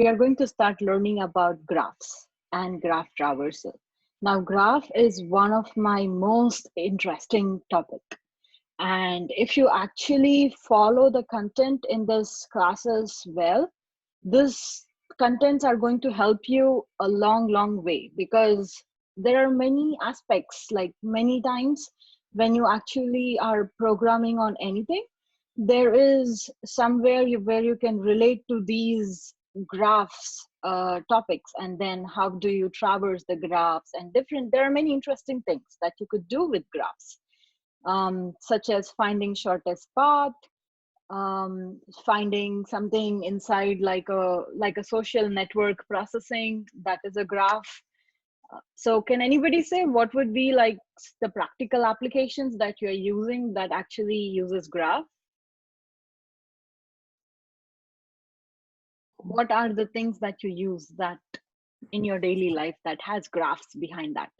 we are going to start learning about graphs and graph traversal. Now, graph is one of my most interesting topic. And if you actually follow the content in this classes well, this contents are going to help you a long way, because there are many aspects, like many times when you actually are programming on anything, there is somewhere where you can relate to these graphs topics, and then how do you traverse the graphs and different, there are many interesting things that you could do with graphs, such as finding shortest path, finding something inside like a social network processing, that is a graph. So can anybody say what would be like the practical applications that you're using that actually uses graph? What are the things that you use that in your daily life that has graphs behind that?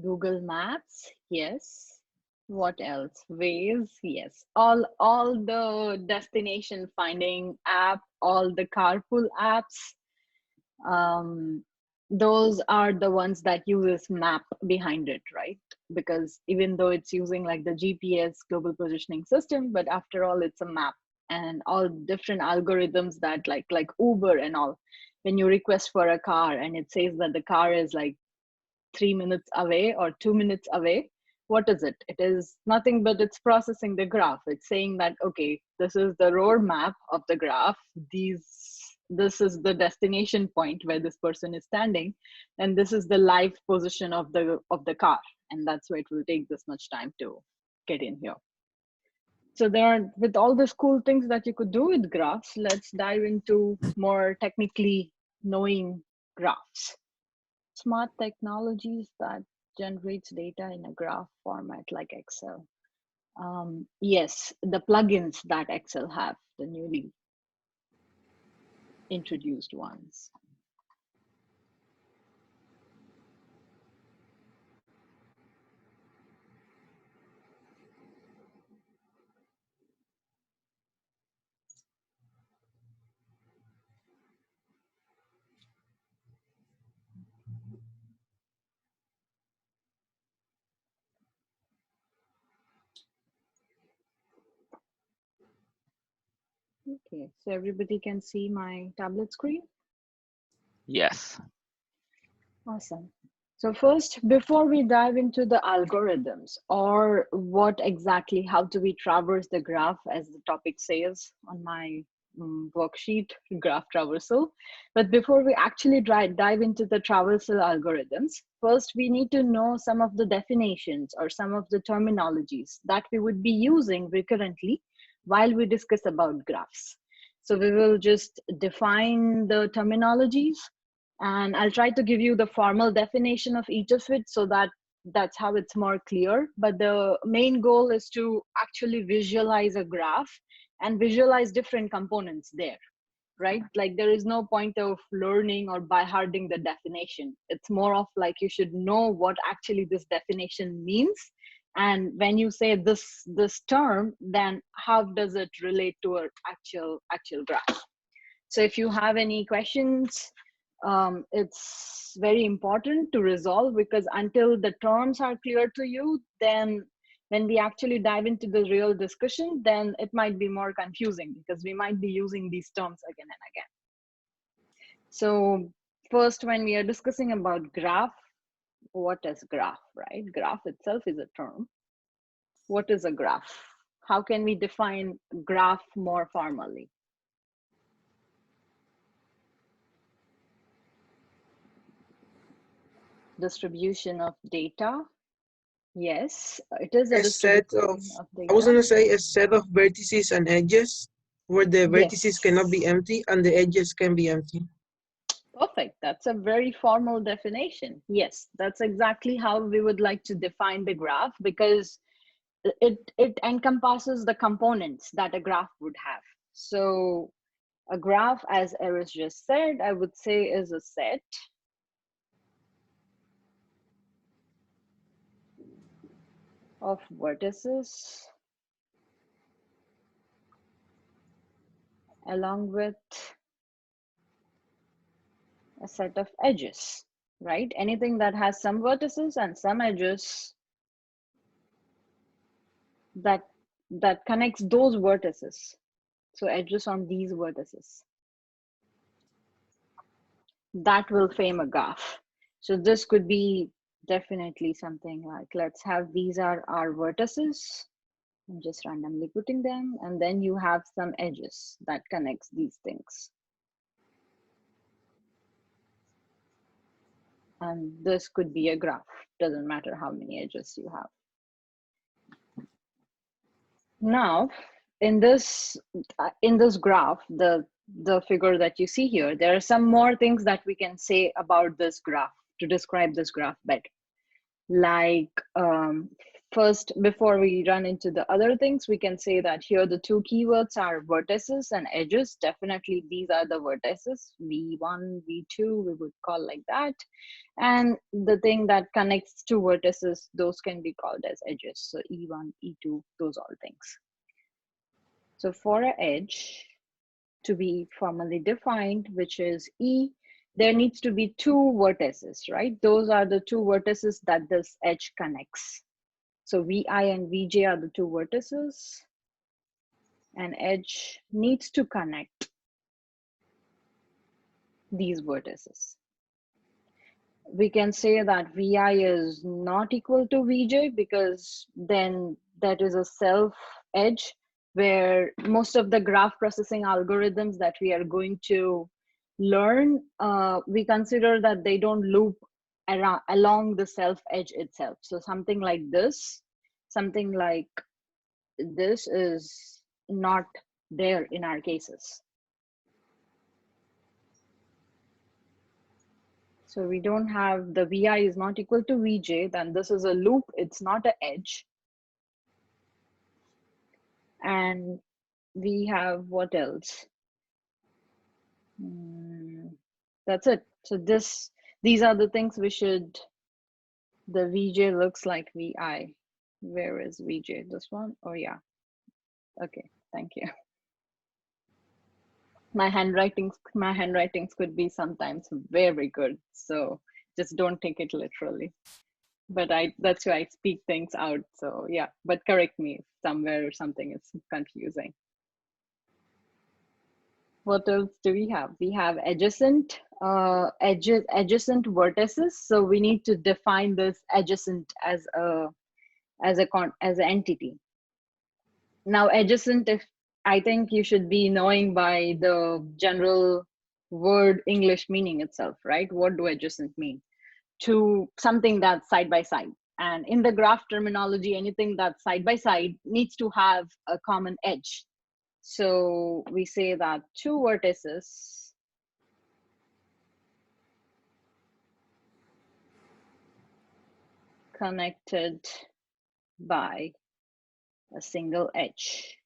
Google Maps, yes. What else? Waze, yes. All the destination finding app, all the carpool apps, those are the ones that uses map behind it, right? Because even though it's using like the GPS global positioning system, but after all, it's a map, and all different algorithms that like Uber and all. When you request for a car and it says that the car is like 3 minutes away or 2 minutes away, what is it? It is nothing but it's processing the graph. It's saying that, okay, this is the road map of the graph. This is the destination point where this person is standing, and this is the live position of the car, and that's why it will take this much time to get in here. So there are, with all these cool things that you could do with graphs, let's dive into more technically knowing graphs. Smart technologies that generates data in a graph format like Excel. Yes, the plugins that Excel have, the newly introduced ones. Okay, so everybody can see my tablet screen? Yes. Awesome. So first, before we dive into the algorithms or what exactly, how do we traverse the graph, as the topic says on my worksheet, graph traversal. But before we actually dive into the traversal algorithms, first we need to know some of the definitions or some of the terminologies that we would be using recurrently while we discuss about graphs. So we will just define the terminologies, and I'll try to give you the formal definition of each of it, so that that's how it's more clear. But the main goal is to actually visualize a graph and visualize different components there, right? Like there is no point of learning or by hearting the definition. It's more of like you should know what actually this definition means, and when you say this term, then how does it relate to an actual graph. So if you have any questions, it's very important to resolve, because until the terms are clear to you, then when we actually dive into the real discussion, then it might be more confusing because we might be using these terms again and again. So first, when we are discussing about graph, what is graph, right? Graph itself is a term. What is a graph? How can we define graph more formally? Distribution of data. Yes, it is a distribution of I was data. gonna say a set of vertices and edges where the vertices cannot be Yes, empty and the edges can be empty. perfect. That's a very formal definition. Yes, that's exactly how we would like to define the graph, because it encompasses the components that a graph would have. So a graph, as Eris just said, I would say is a set of vertices along with a set of edges, right? Anything that has some vertices and some edges that connects those vertices. So edges on these vertices. That will frame a graph. So this could be definitely something like, let's have these are our vertices. I'm just randomly putting them, and then you have some edges that connects these things. And this could be a graph. Doesn't matter how many edges you have. Now, in this graph, the figure that you see here, there are some more things that we can say about this graph to describe this graph better. Like first, before we run into the other things, we can say that here the two keywords are vertices and edges. Definitely these are the vertices, V1, V2, we would call like that. And the thing that connects two vertices, those can be called as edges. So E1, E2, those all things. So for an edge to be formally defined, which is E, there needs to be two vertices, right? Those are the two vertices that this edge connects. So VI and VJ are the two vertices, and edge needs to connect these vertices. We can say that VI is not equal to VJ because then that is a self edge where most of the graph processing algorithms that we are going to learn, we consider that they don't loop around along the self edge itself. So something like this is not there in our cases. So we don't have the VI is not equal to VJ, then this is a loop, it's not an edge. And we have what else? That's it. So these are the things we should, the VJ looks like VI. Where is VJ? This one? Oh yeah. Okay, thank you. My handwritings could be sometimes very good. So just don't take it literally. But that's why I speak things out. So yeah, but correct me if somewhere or something is confusing. What else do we have? We have adjacent adjacent vertices. So we need to define this adjacent as an entity. Now adjacent, if I think you should be knowing by the general word English meaning itself, right? What do adjacent mean? To something that's side by side. And in the graph terminology, anything that's side by side needs to have a common edge. So we say that two vertices connected by a single edge.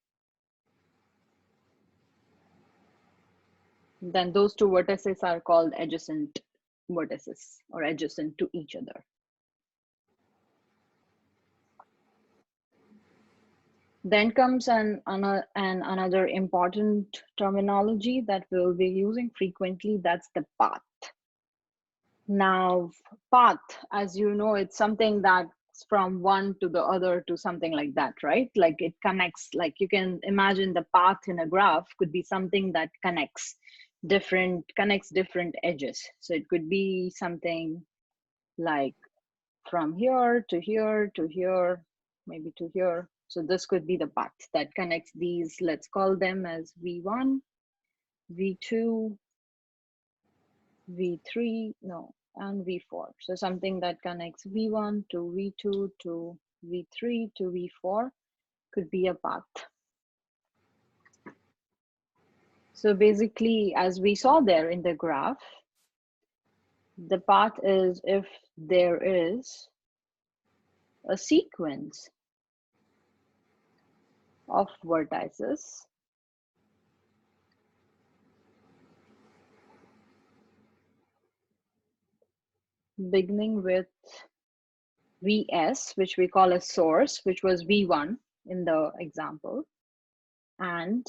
Then those two vertices are called adjacent vertices or adjacent to each other. Then comes another important terminology that we'll be using frequently, that's the path. Now, path, as you know, it's something that's from one to the other to something like that, right? Like it connects, like you can imagine the path in a graph could be something that connects different edges. So it could be something like from here to here to here, maybe to here. So this could be the path that connects these, let's call them as V1, V2, V3, no, and V4. So something that connects V1 to V2 to V3 to V4 could be a path. So basically, as we saw there in the graph, the path is if there is a sequence of vertices beginning with Vs, which we call as source, which was V1 in the example, and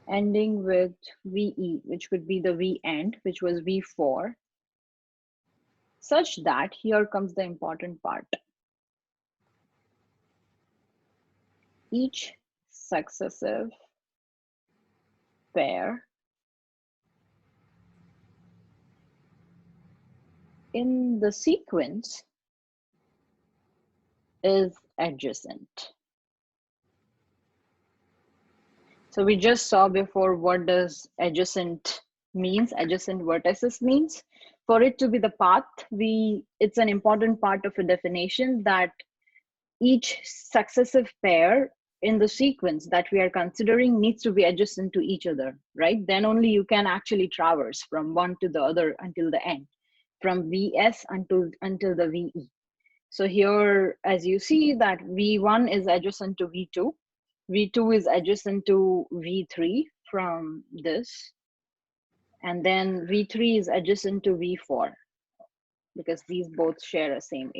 ending with VE, which would be the V end, which was V4, such that here comes the important part. Each successive pair in the sequence is adjacent. So we just saw before what does adjacent means, adjacent vertices means. For it to be the path, it's an important part of a definition that each successive pair in the sequence that we are considering needs to be adjacent to each other, right? Then only you can actually traverse from one to the other until the end, from Vs until the Ve. So here, as you see, that V1 is adjacent to V2, V2 is adjacent to V3 from this, and then V3 is adjacent to V4 because these both share a same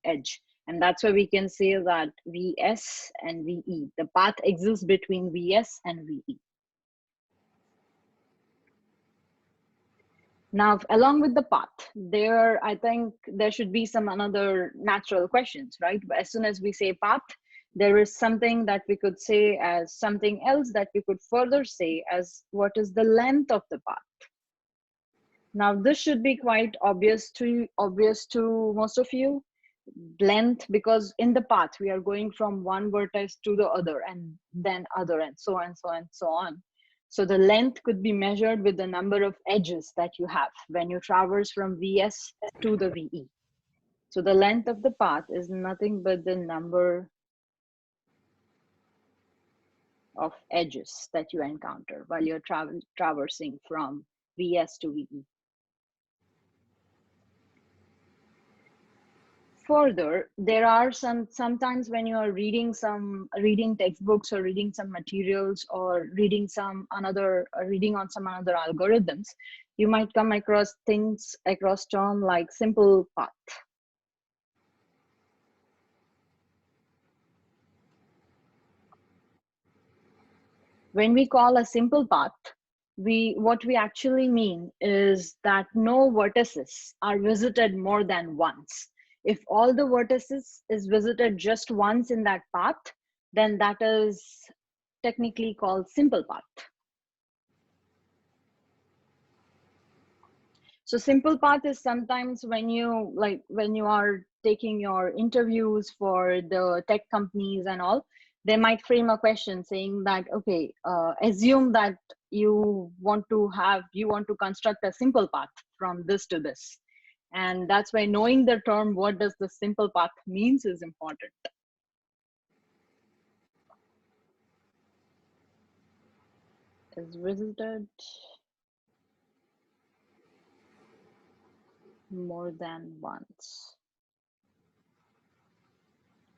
edge. And that's why we can say that Vs and Ve, the path exists between Vs and Ve. Now, along with the path, I think there should be some another natural questions, right? But as soon as we say path, there is something that we could say as something else that we could further say as what is the length of the path. Now, this should be quite obvious to most of you. Length, because in the path we are going from one vertex to the other and then other and so on, so on, so on. So the length could be measured with the number of edges that you have when you traverse from Vs to the Ve. So the length of the path is nothing but the number of edges that you encounter while you're traversing from Vs to Ve. Further, there are sometimes when you are reading textbooks or reading some materials or reading on some other algorithms, you might come across term like simple path. When we call a simple path, what we actually mean is that no vertices are visited more than once. If all the vertices is visited just once in that path, then that is technically called simple path. So simple path is sometimes when you are taking your interviews for the tech companies and all, they might frame a question saying that, okay, assume that you want to construct a simple path from this to this. And that's why knowing the term, what does the simple path means, is important. Is visited more than once.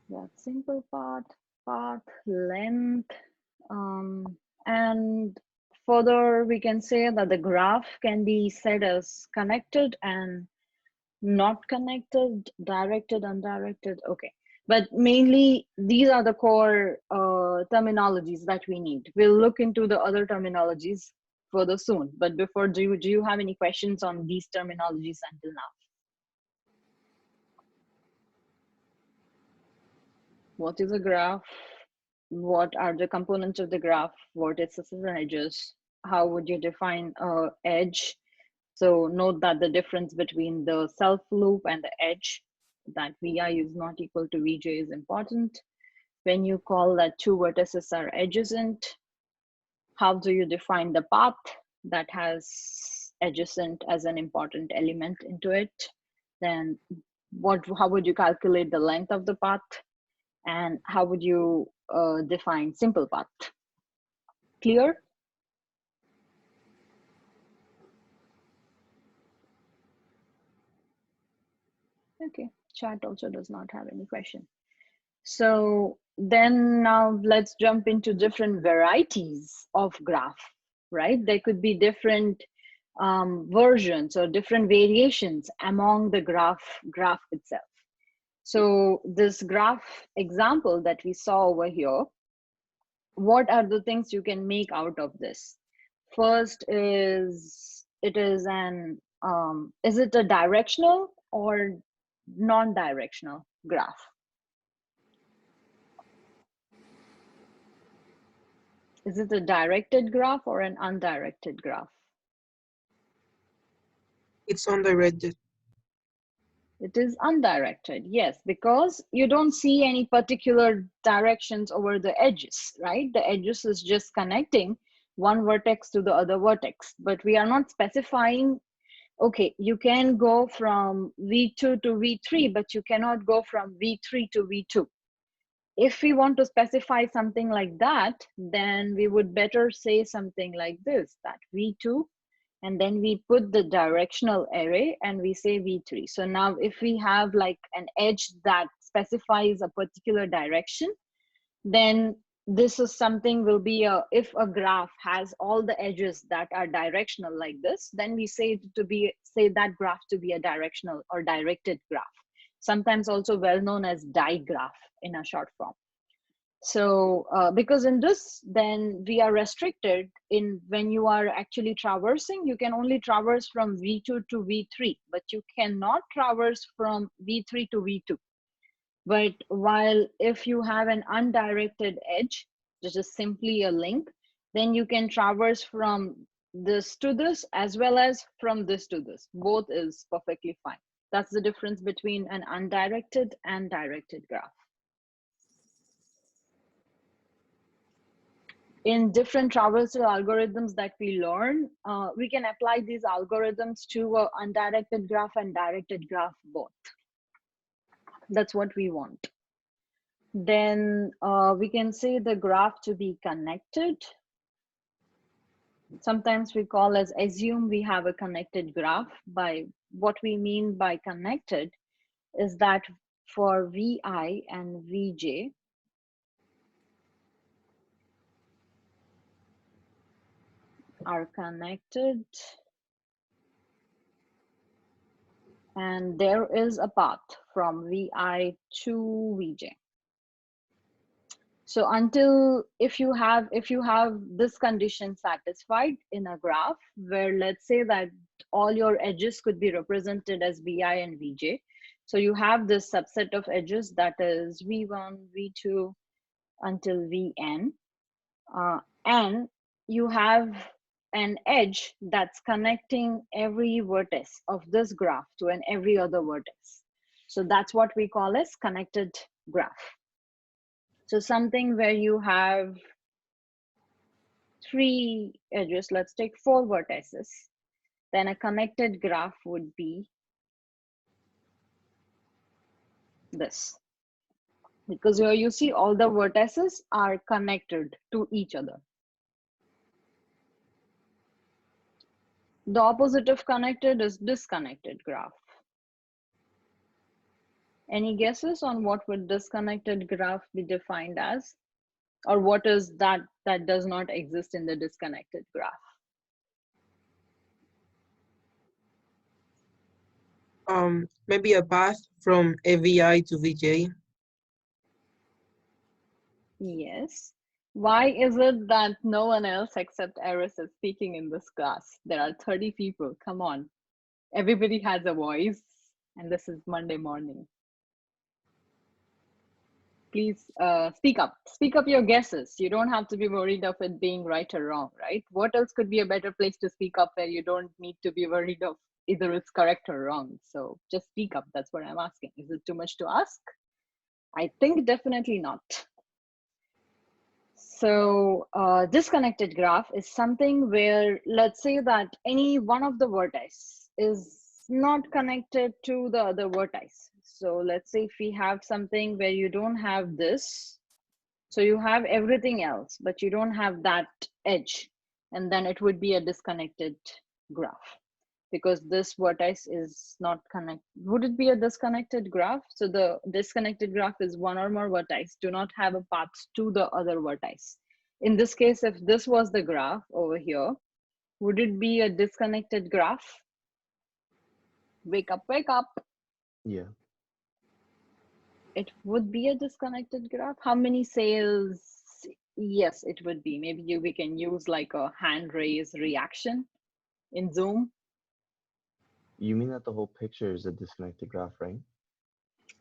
That simple path, length, and further we can say that the graph can be said as connected and not connected, directed, undirected. Okay, but mainly these are the core terminologies that we need. We'll look into the other terminologies further soon, but before, do you have any questions on these terminologies until now? What is a graph? What are the components of the graph? Vertices and edges? How would you define edge? So note that the difference between the self loop and the edge, that Vi is not equal to Vj, is important. When you call that two vertices are adjacent, how do you define the path that has adjacent as an important element into it? Then how would you calculate the length of the path? And how would you define simple path? Clear? Okay, chat also does not have any question. So then now let's jump into different varieties of graph, right? There could be different versions or different variations among the graph itself. So this graph example that we saw over here, what are the things you can make out of this? First is, it is an, is it a directional or non-directional graph? Is it a directed graph or an undirected graph? It's undirected. It is undirected, yes, because you don't see any particular directions over the edges, right? The edges is just connecting one vertex to the other vertex, but we are not specifying, okay, you can go from V2 to V3, but you cannot go from V3 to V2. If we want to specify something like that, then we would better say something like this, that V2, and then we put the directional array and we say V3. So now if we have like an edge that specifies a particular direction, then this is something will be a, if a graph has all the edges that are directional like this, then we say that graph to be a directional or directed graph. Sometimes also well known as digraph in a short form. So because in this, then we are restricted in when you are actually traversing, you can only traverse from V2 to V3, but you cannot traverse from V3 to V2. But while if you have an undirected edge, which is simply a link, then you can traverse from this to this as well as from this to this. Both is perfectly fine. That's the difference between an undirected and directed graph. In different traversal algorithms that we learn, we can apply these algorithms to an undirected graph and directed graph both. That's what we want. Then we can say the graph to be connected. Sometimes we call as assume we have a connected graph. By what we mean by connected is that for Vi and Vj, are connected and there is a path from Vi to Vj. So until if you have this condition satisfied in a graph where let's say that all your edges could be represented as Vi and Vj. So you have this subset of edges that is V1, V2 until Vn, and you have an edge that's connecting every vertex of this graph to every other vertex. So that's what we call as connected graph. So something where you have 3 edges, let's take 4 vertices, then a connected graph would be this. Because here you see all the vertices are connected to each other. The opposite of connected is disconnected graph. Any guesses on what would disconnected graph be defined as? Or what is that does not exist in the disconnected graph? Maybe a path from Vi to Vj. Yes. Why is it that no one else except Eris is speaking in this class? There are 30 people, come on. Everybody has a voice and this is Monday morning. Please speak up your guesses. You don't have to be worried of it being right or wrong, right? What else could be a better place to speak up where you don't need to be worried of either it's correct or wrong? So just speak up, that's what I'm asking. Is it too much to ask? I think definitely not. So disconnected graph is something where let's say that any one of the vertices is not connected to the other vertex. So let's say if we have something where you don't have this, so you have everything else, but you don't have that edge, and then it would be a disconnected graph because this vertex is not connected. Would it be a disconnected graph? So the disconnected graph is one or more vertices do not have a path to the other vertex. In this case, if this was the graph over here, Would it be a disconnected graph? Wake up, wake up. Yeah. It would be a disconnected graph. How many sales? Yes, it would be. Maybe we can use like a hand raise reaction in Zoom. You mean that the whole picture is a disconnected graph, right?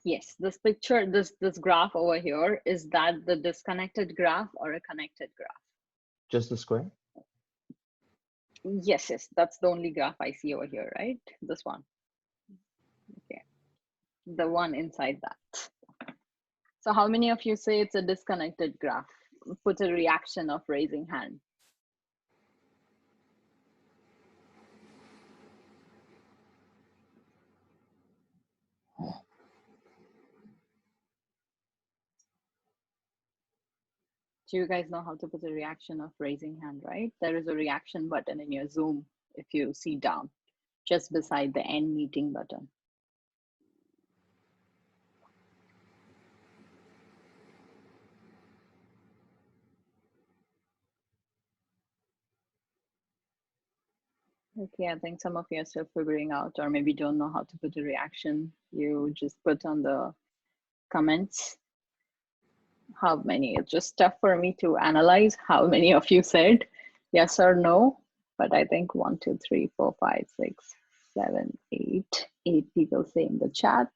Yes, this picture, this graph over here, is that the disconnected graph or a connected graph? Just the square? Yes, yes, that's the only graph I see over here, right? This one. Okay, the one inside that. So how many of you say it's a disconnected graph? Put a reaction of raising hand. Do you guys know how to put a reaction of raising hand, right? There is a reaction button in your Zoom if you see down, just beside the end meeting button. Okay, I think some of you are still figuring out, or maybe don't know how to put a reaction. You just put on the comments how many. It's just tough for me to analyze how many of you said yes or no, but I think 1, 2, 3, 4, 5, 6, 7, 8 people say in the chat.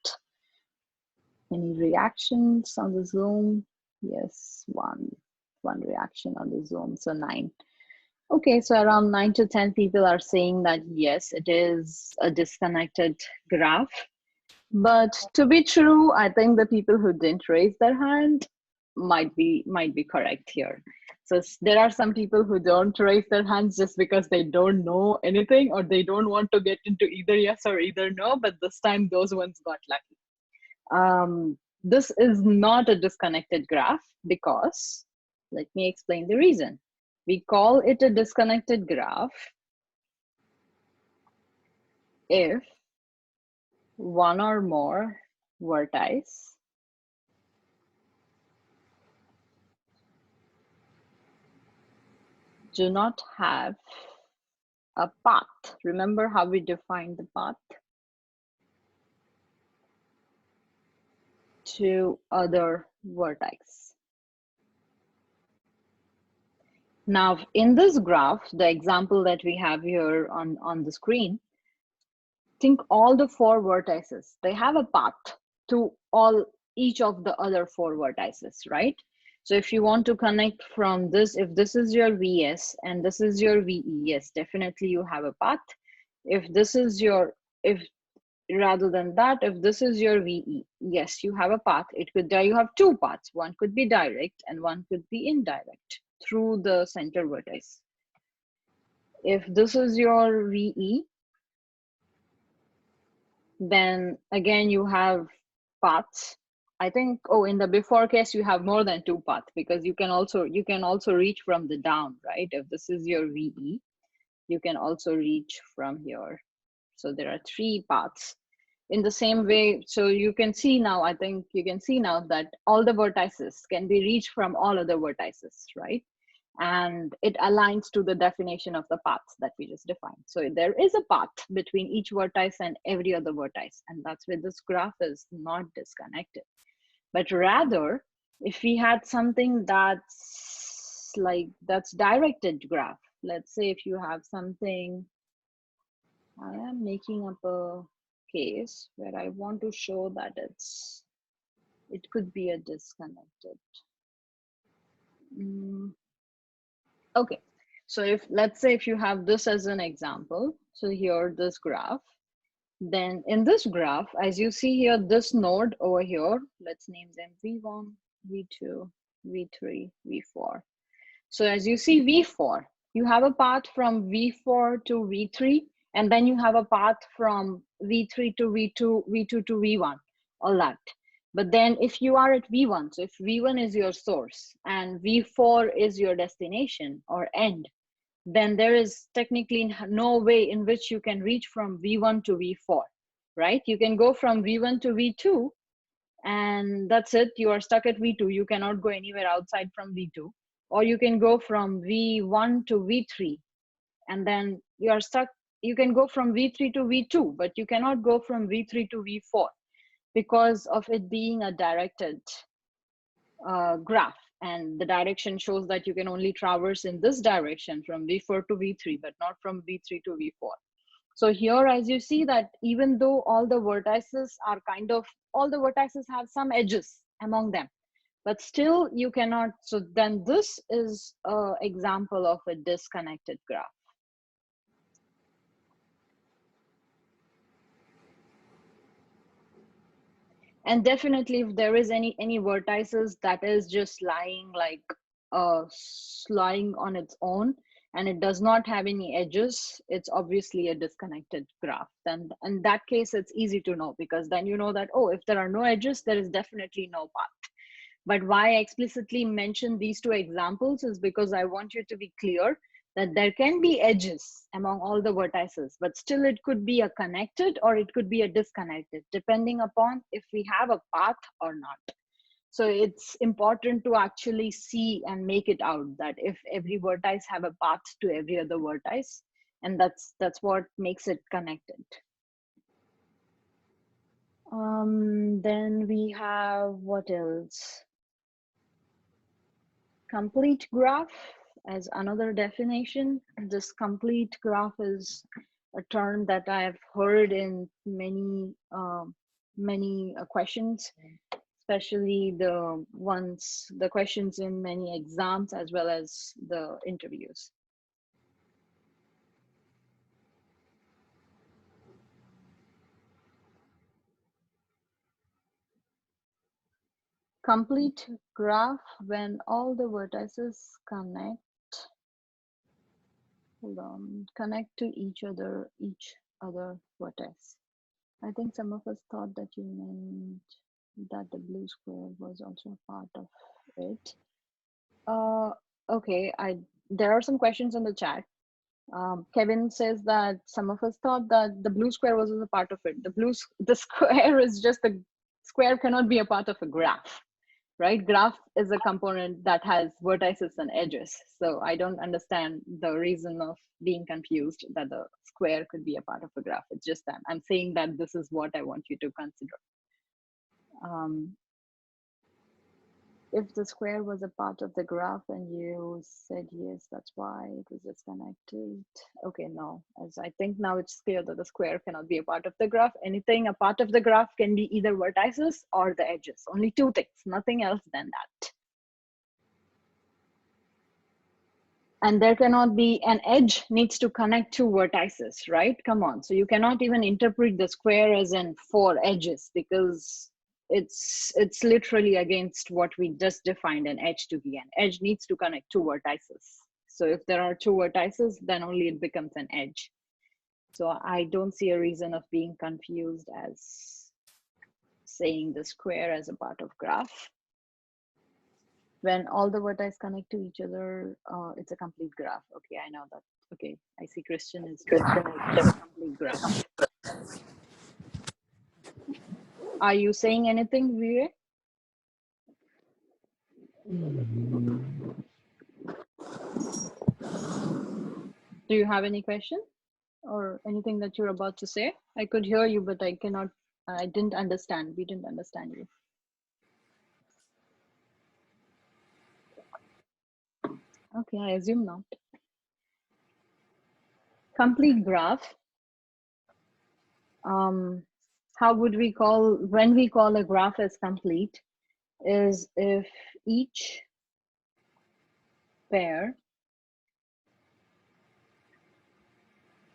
Any reactions on the Zoom? Yes, one reaction on the Zoom, so 9. Okay, so around 9 to 10 people are saying that yes, it is a disconnected graph. But to be true, I think the people who didn't raise their hand might be correct here. So there are some people who don't raise their hands just because they don't know anything or they don't want to get into either yes or either no, but this time those ones got lucky. This is not a disconnected graph because, let me explain the reason. We call it a disconnected graph if one or more vertices do not have a path. Remember how we defined the path? To other vertex. Now, in this graph, the example that we have here on the screen, think all the 4 vertices, they have a path to each of the other 4 vertices, right? So if you want to connect from this, if this is your VS and this is your VE, yes, definitely you have a path. If this is your, rather than that, if this is your VE, yes, you have a path. It could, you have 2 paths. One could be direct and one could be indirect through the center vertex. If this is your VE, then again, you have paths. I think, oh, in the before case, you have more than 2 paths because you can also reach from the down, right? If this is your VE, you can also reach from here. So there are 3 paths. In the same way, so you can see now, I think you can see now that all the vertices can be reached from all other vertices, right? And it aligns to the definition of the paths that we just defined. So there is a path between each vertex and every other vertex, and that's where this graph is not disconnected. But rather, if we had something that's directed graph, let's say if you have something, I am making up a case where I want to show that it could be a disconnected. Okay, so if let's say if you have this as an example, so here this graph, then in this graph, as you see here, this node over here, let's name them V1, V2, V3, V4. So as you see V4, you have a path from V4 to V3, and then you have a path from V3 to V2, V2 to V1, all that. But then if you are at V1, so if V1 is your source and V4 is your destination or end, then there is technically no way in which you can reach from V1 to V4, right? You can go from V1 to V2 and that's it. You are stuck at V2. You cannot go anywhere outside from V2. Or you can go from V1 to V3 and then you are stuck. You can go from V3 to V2, but you cannot go from V3 to V4 because of it being a directed graph, and the direction shows that you can only traverse in this direction from V4 to V3, but not from V3 to V4. So here, as you see that even though all the vertices are all the vertices have some edges among them, but still you cannot. So then this is an example of a disconnected graph. And definitely if there is any vertices that is just lying lying on its own and it does not have any edges, it's obviously a disconnected graph. Then in that case, it's easy to know, because then you know that, oh, if there are no edges, there is definitely no path. But why I explicitly mention these two examples is because I want you to be clear that there can be edges among all the vertices, but still it could be a connected or it could be a disconnected, depending upon if we have a path or not. So it's important to actually see and make it out that if every vertex have a path to every other vertex, and that's what makes it connected. Then we have, what else? Complete graph as another definition. This complete graph is a term that I have heard in many questions, especially the questions in many exams as well as the interviews. Complete graph when all the vertices connect to each other vertex. I think some of us thought that you meant that the blue square was also a part of it. Okay, there are some questions in the chat. Kevin says that some of us thought that the blue square was a part of it. The square is just the square cannot be a part of a graph, right? Graph is a component that has vertices and edges. So I don't understand the reason of being confused that the square could be a part of a graph. It's just that I'm saying that this is what I want you to consider. If the square was a part of the graph and you said yes, that's why it was disconnected. Okay, no, as I think now it's clear that the square cannot be a part of the graph. Anything a part of the graph can be either vertices or the edges. Only two things, nothing else than that. And there cannot be an edge needs to connect two vertices, right? Come on. So you cannot even interpret the square as in 4 edges, because it's literally against what we just defined an edge to be. An edge needs to connect 2 vertices. So if there are 2 vertices, then only it becomes an edge. So I don't see a reason of being confused as saying the square as a part of graph. When all the vertices connect to each other, it's a complete graph. Okay, I know that. Okay, I see Christian is a complete graph. Are you saying anything, Vivek? Do you have any question or anything that you're about to say? I could hear you, but I didn't understand. We didn't understand you. Okay, I assume not. Complete graph. How would we when we call a graph as complete is if each pair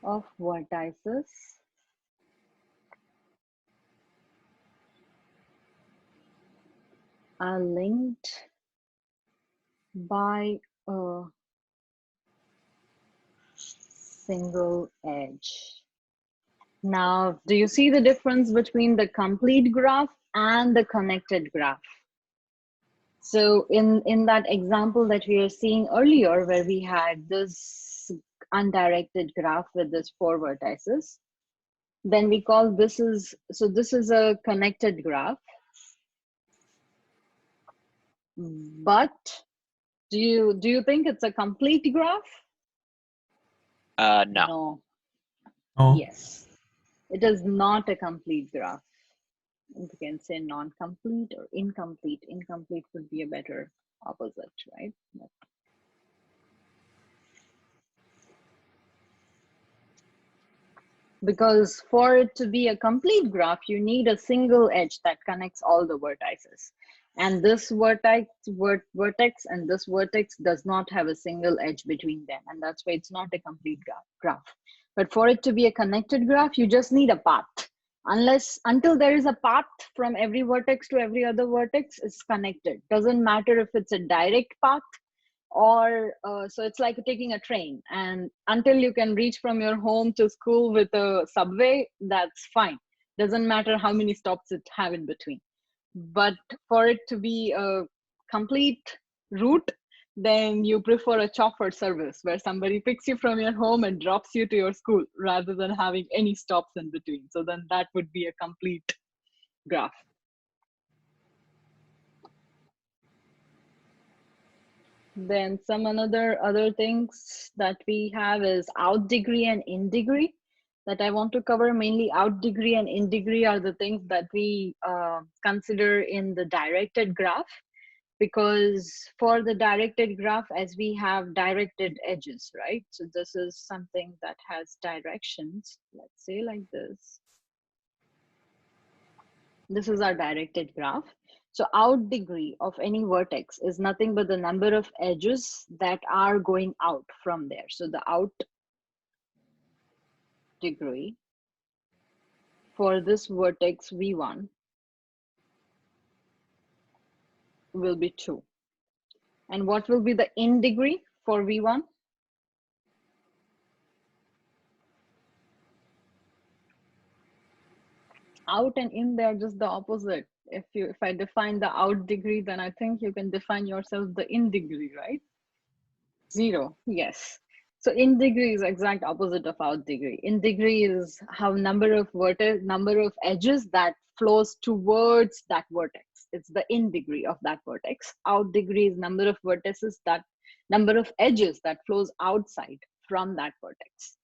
of vertices are linked by a single edge. Now, do you see the difference between the complete graph and the connected graph? So in that example that we were seeing earlier, where we had this undirected graph with this 4 vertices, then we call this is a connected graph. But do you think it's a complete graph? No. No. No. Yes. It is not a complete graph. You can say non-complete or incomplete. Incomplete would be a better opposite, right? Because for it to be a complete graph, you need a single edge that connects all the vertices. And this vertex and this vertex does not have a single edge between them. And that's why it's not a complete graph. But for it to be a connected graph, you just need a path. Until there is a path from every vertex to every other vertex, it's connected. Doesn't matter if it's a direct path or so it's like taking a train, and until you can reach from your home to school with a subway, that's fine. Doesn't matter how many stops it have in between. But for it to be a complete route, then you prefer a chauffeur service where somebody picks you from your home and drops you to your school rather than having any stops in between. So then that would be a complete graph. Then some other things that we have is out degree and in degree that I want to cover. Mainly out degree and in degree are the things that we consider in the directed graph, because for the directed graph, as we have directed edges, right? So this is something that has directions. Let's say like this. This is our directed graph. So out degree of any vertex is nothing but the number of edges that are going out from there. So the out degree for this vertex V1 will be 2. And what will be the in degree for V1? Out and in, they're just the opposite. If I define the out degree, then I think you can define yourself the in degree, right? 0, yes. So in degree is exact opposite of out degree. In degree is how number of edges that flows towards that vertex. It's the in degree of that vertex. Out degree is number of edges that flows outside from that vertex.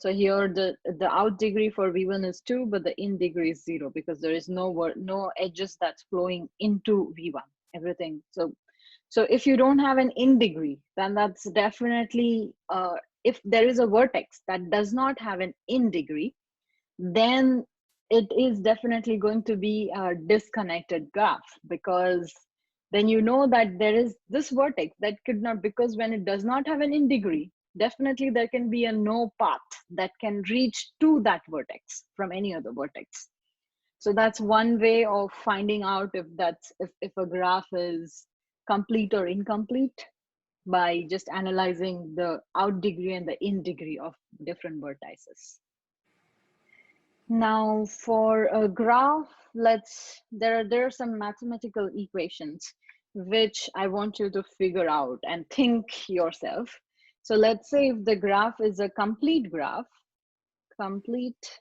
So here the out degree for V1 is 2, but the in degree is 0 because there is no edges that's flowing into V1. Everything. So if you don't have an in degree, then that's definitely, if there is a vertex that does not have an in degree, then it is definitely going to be a disconnected graph, because then you know that there is this vertex that could not, because when it does not have an in degree, definitely there can be a no path that can reach to that vertex from any other vertex. So that's one way of finding out if a graph is complete or incomplete, by just analyzing the out degree and the in degree of different vertices. Now for a graph, there are some mathematical equations which I want you to figure out and think yourself. So let's say if the graph is a complete graph, complete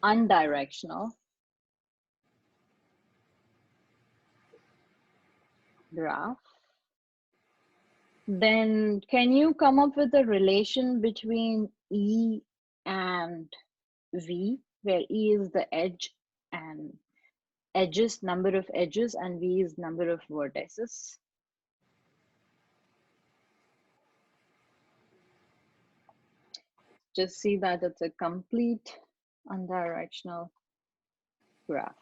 undirectional graph, then can you come up with a relation between E and V, where E is the edge and edges, number of edges, and V is number of vertices? Just see that it's a complete undirectional graph.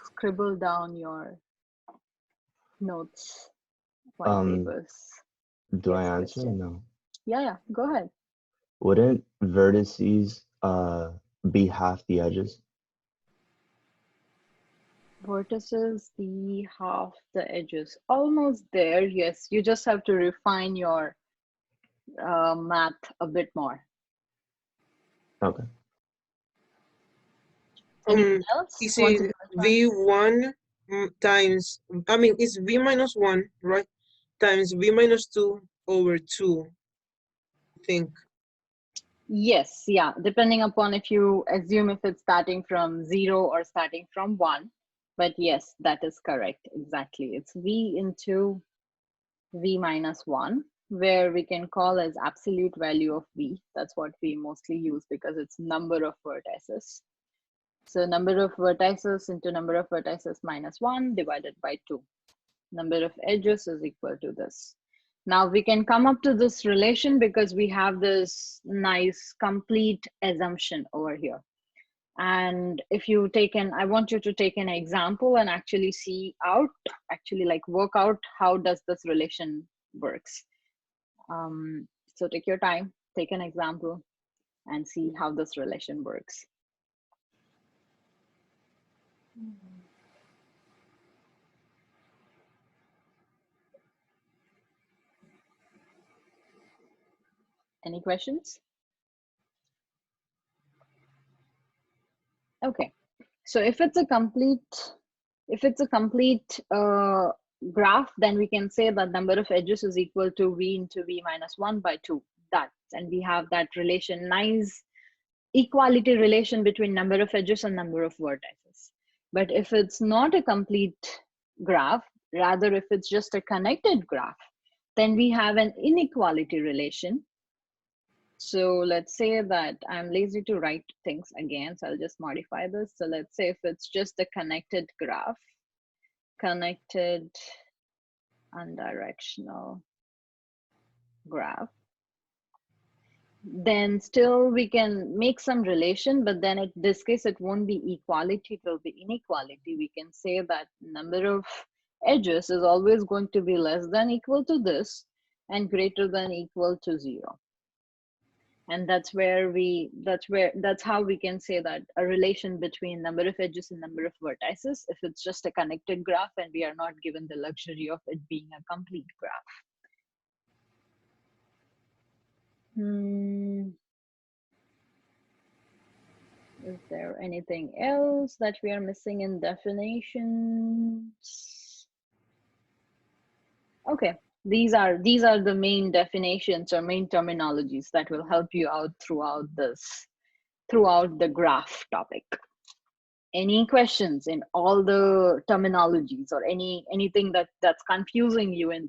Scribble down your notes, white papers. Do I Yes, answer? Christian. No. Yeah, go ahead. Wouldn't vertices be half the edges? Vertices be half the edges. Almost there, yes. You just have to refine your math a bit more. Okay. Anything else? Is Want to it give a try? V1 times, I mean, it's V minus 1, right? Times V minus 2 over 2, I think. Yes, yeah. Depending upon if you assume if it's starting from 0 or starting from 1. But yes, that is correct. Exactly. It's V into V minus 1, where we can call as absolute value of V. That's what we mostly use because it's number of vertices. So number of vertices into number of vertices minus 1 divided by 2. Number of edges is equal to this. Now we can come up to this relation because we have this nice complete assumption over here. And if you take an, I want you to take an example and actually see out, actually like work out how does this relation works. So take your time, take an example and see how this relation works. Any questions? Okay, so if it's a complete graph, then we can say that number of edges is equal to V into V minus 1 by 2. That, and we have that relation, nice equality relation between number of edges and number of vertices. But if it's not a complete graph, rather if it's just a connected graph, then we have an inequality relation. So let's say that I'm lazy to write things again, so I'll just modify this. So let's say if it's just a connected graph, connected unidirectional graph, then still we can make some relation, but then in this case, it won't be equality, it will be inequality. We can say that number of edges is always going to be less than equal to this and greater than equal to 0. And that's how we can say that a relation between number of edges and number of vertices, if it's just a connected graph and we are not given the luxury of it being a complete graph. Is there anything else that we are missing in definitions? Okay, these are the main definitions or main terminologies that will help you out throughout the graph topic. Any questions in all the terminologies or anything that's confusing you in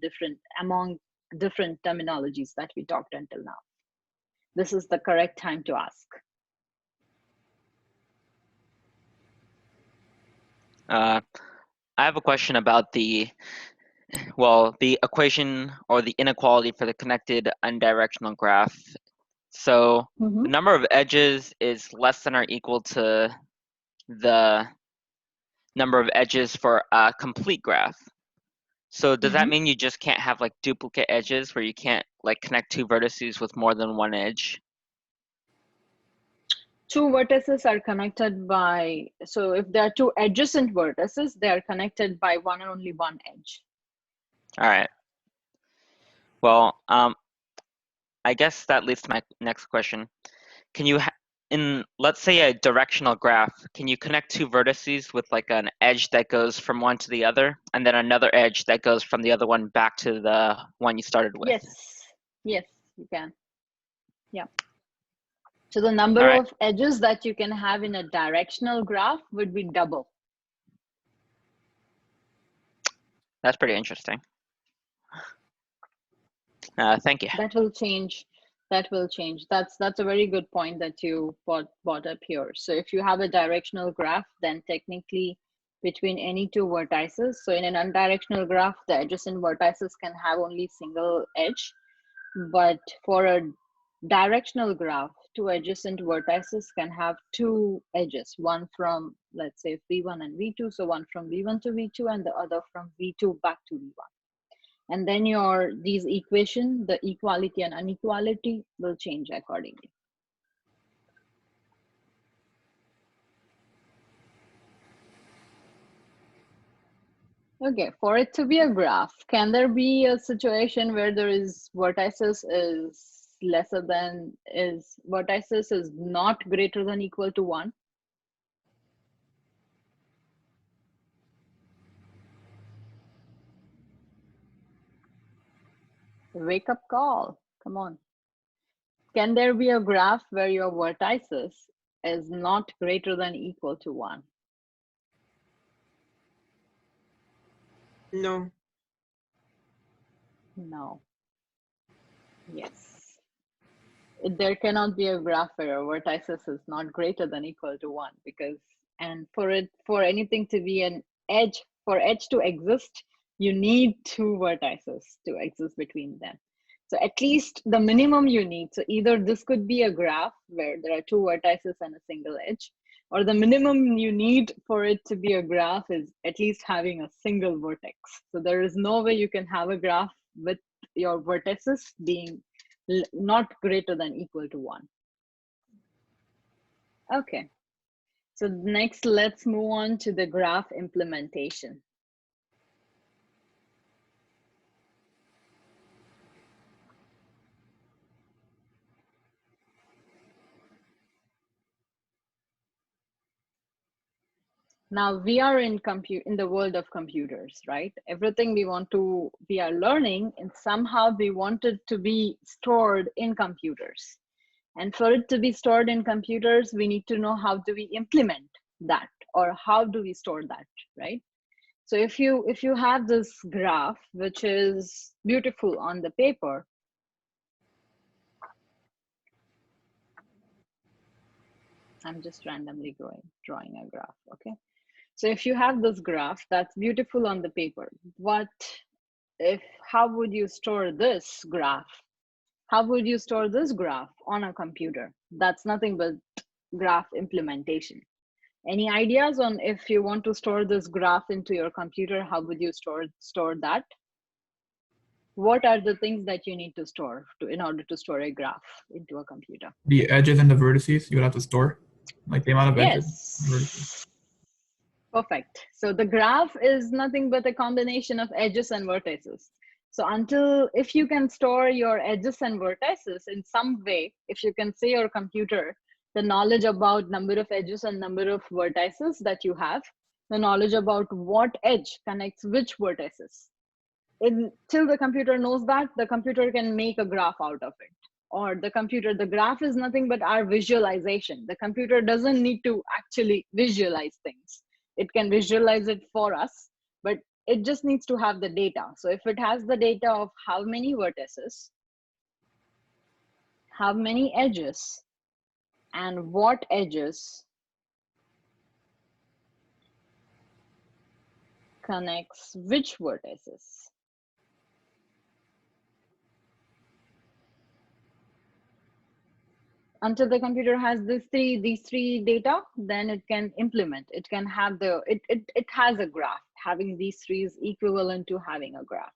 among different terminologies that we talked until now? This is the correct time to ask. I have a question about the equation or the inequality for the connected unidirectional graph. So the number of edges is less than or equal to the number of edges for a complete graph. So does that mean you just can't have like duplicate edges where you can't like connect two vertices with more than one edge? Two vertices are connected by, so if there are two adjacent vertices, they are connected by one and only one edge. All right. Well, I guess that leads to my next question. Can you, in let's say a directional graph, can you connect two vertices with like an edge that goes from one to the other, and then another edge that goes from the other one back to the one you started with? Yes, you can. Yeah. So the number of edges that you can have in a directional graph would be double. That's pretty interesting. Thank you. That will change. That's a very good point that you brought up here. So if you have a directional graph, then technically between any two vertices, so in an unidirectional graph, the adjacent vertices can have only single edge. But for a directional graph, two adjacent vertices can have two edges, one from, let's say, V1 and V2. So one from V1 to V2 and the other from V2 back to V1. And then these equation, the equality and inequality will change accordingly. Okay, for it to be a graph, can there be a situation where there is vertices is not greater than equal to 1? Wake up call, come on. Can there be a graph where your vertices is not greater than equal to 1? No. No. Yes. There cannot be a graph where a vertices is not greater than equal to 1, because, and for anything to be an edge, for edge to exist, you need two vertices to exist between them. So at least the minimum you need, so either this could be a graph where there are two vertices and a single edge, or the minimum you need for it to be a graph is at least having a single vertex. So there is no way you can have a graph with your vertices being not greater than equal to 1. Okay, so next let's move on to the graph implementation. Now we are in the world of computers, right? Everything we are learning, and somehow we want it to be stored in computers. And for it to be stored in computers, we need to know how do we implement that, or how do we store that, right? So if you have this graph, which is beautiful on the paper, I'm just randomly drawing a graph, okay? So if you have this graph that's beautiful on the paper, how would you store this graph? How would you store this graph on a computer? That's nothing but graph implementation. Any ideas on if you want to store this graph into your computer, how would you store that? What are the things that you need to store in order to store a graph into a computer? The edges and the vertices you would have to store, like the amount of edges. Yes. Perfect. So the graph is nothing but a combination of edges and vertices. So if you can store your edges and vertices in some way, if you can say your computer the knowledge about number of edges and number of vertices that you have, the knowledge about what edge connects which vertices, until the computer knows that, the computer can make a graph out of it. Or the graph is nothing but our visualization. The computer doesn't need to actually visualize things. It can visualize it for us, but it just needs to have the data. So if it has the data of how many vertices, how many edges, and what edges connects which vertices, until the computer has these three data, then it can implement. It can have it has a graph. Having these three is equivalent to having a graph.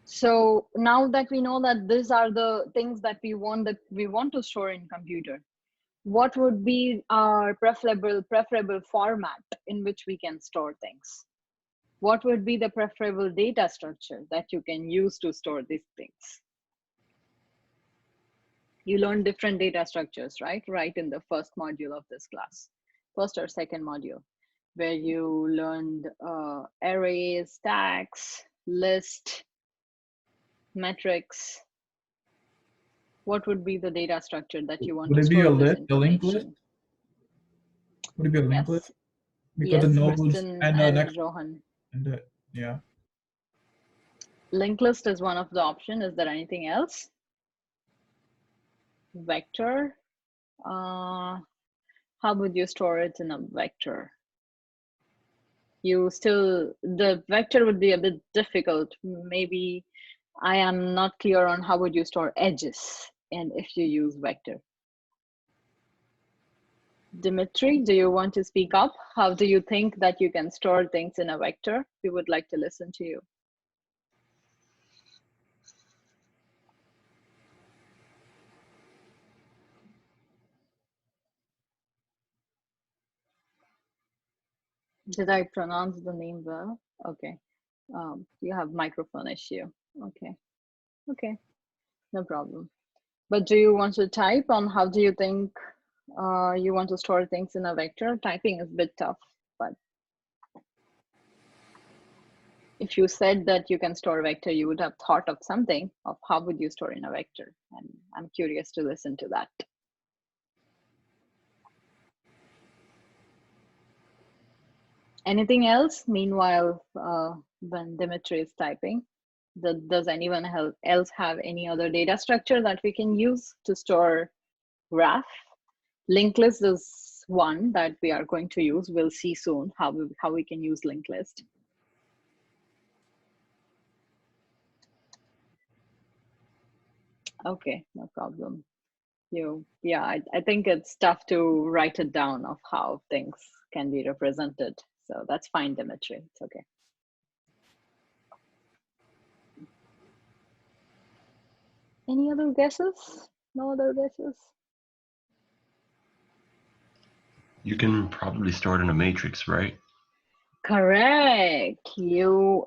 So now that we know that these are the things that we want to store in computer, what would be our preferable format in which we can store things? What would be the preferable data structure that you can use to store these things? You learn different data structures, right in the first module of this class, first or second module, where you learned arrays, stacks, list, metrics. What would be the data structure that you want to store? Would it be a linked list? Would it be a linked list? Because the nodes and the next Rohan. And yeah. Linked list is one of the options. Is there anything else? Vector. How would you store it in a vector? The vector would be a bit difficult. Maybe I am not clear on how would you store edges and if you use vector. Dimitri, do you want to speak up? How do you think that you can store things in a vector? We would like to listen to you. Did I pronounce the name well? Okay. You have microphone issue. Okay, no problem. But do you want to type on how do you think you want to store things in a vector? Typing is a bit tough, but if you said that you can store a vector, you would have thought of something of how would you store in a vector. And I'm curious to listen to that. Anything else? Meanwhile, when Dimitri is typing, does anyone else have any other data structure that we can use to store graph? Linked list is one that we are going to use. We'll see soon how we can use linked list. Okay, no problem. Yeah, I think it's tough to write it down of how things can be represented. So that's fine, Dimitri, it's okay. Any other guesses? No other guesses? You can probably store it in a matrix, right? Correct. You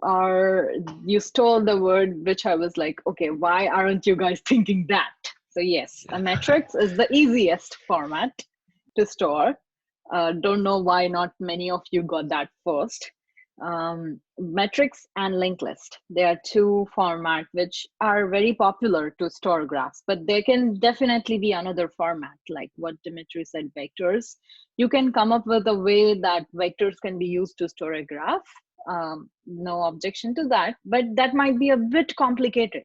stole the word, which I was like, okay, why aren't you guys thinking that? So yes, a matrix is the easiest format to store. Don't know why not many of you got that first. Matrix and linked list. They are two formats which are very popular to store graphs, but there can definitely be another format, like what Dimitri said, vectors. You can come up with a way that vectors can be used to store a graph. No objection to that, but that might be a bit complicated,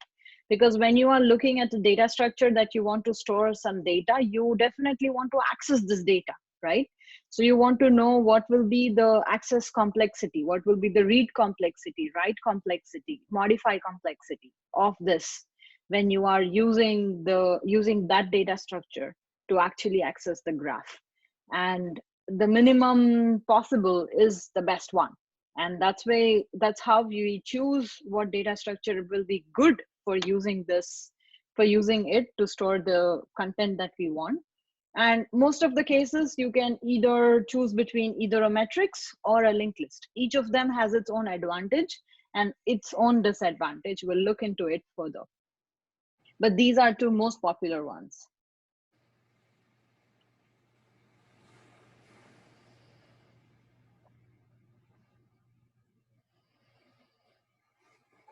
because when you are looking at the data structure that you want to store some data, you definitely want to access this data, right? So you want to know what will be the access complexity, what will be the read complexity, write complexity, modify complexity of this when you are using that data structure to actually access the graph. And the minimum possible is the best one. And that's how we choose what data structure will be good for using it to store the content that we want. And most of the cases, you can either choose between either a matrix or a linked list. Each of them has its own advantage and its own disadvantage. We'll look into it further. But these are two most popular ones.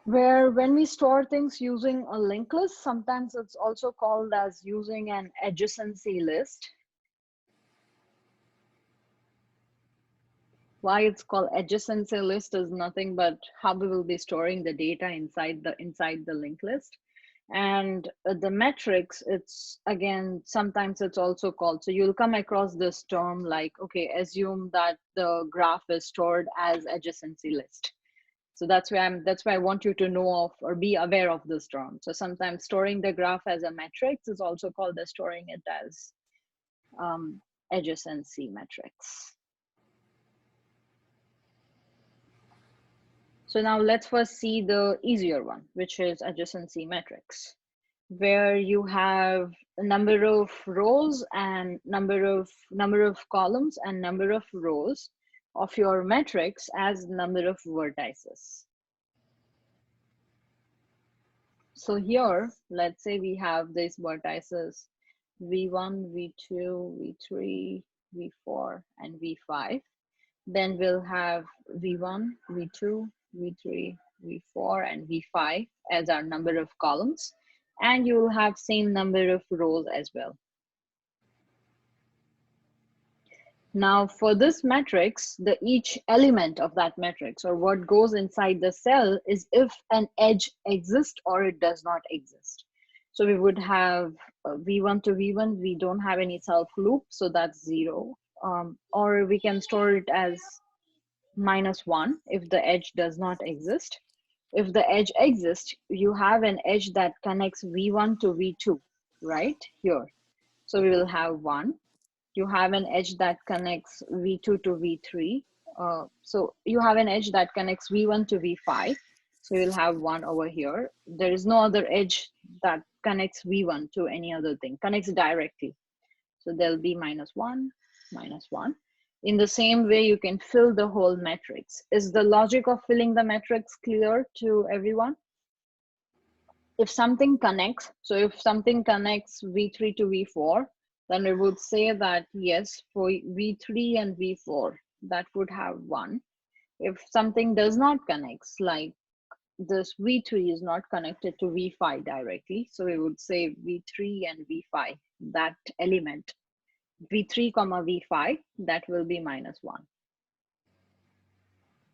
When we store things using a linked list, sometimes it's also called as using an adjacency list. Why it's called adjacency list is nothing but how we will be storing the data inside the linked list. And the matrix, it's again, sometimes it's also called, so you'll come across this term like, okay, assume that the graph is stored as adjacency list. So that's why I want you to know of or be aware of this term. So sometimes storing the graph as a matrix is also called as storing it as adjacency matrix. So now let's first see the easier one, which is adjacency matrix, where you have a number of rows and number of columns and number of rows of your matrix as number of vertices. So here, let's say we have these vertices v1, v2, v3, v4, and v5. Then we'll have v1, v2, v3, v4, and v5 as our number of columns. And you will have same number of rows as well. Now for this matrix, each element of that matrix or what goes inside the cell is if an edge exists or it does not exist. So we would have v1 to v1, we don't have any self loop, so that's 0. Or we can store it as -1 if the edge does not exist. If the edge exists, you have an edge that connects v1 to v2, right here. So we will have 1. You have an edge that connects v2 to v3. So you have an edge that connects v1 to v5. So you'll have 1 over here. There is no other edge that connects v1 to any other thing, connects directly. So there'll be -1, -1. In the same way, you can fill the whole matrix. Is the logic of filling the matrix clear to everyone? If something connects, so if something connects v3 to v4, then we would say that yes, for v3 and v4, that would have 1. If something does not connect, like this v3 is not connected to v5 directly, so we would say v3 and v5, that element, v3 comma v5, that will be -1.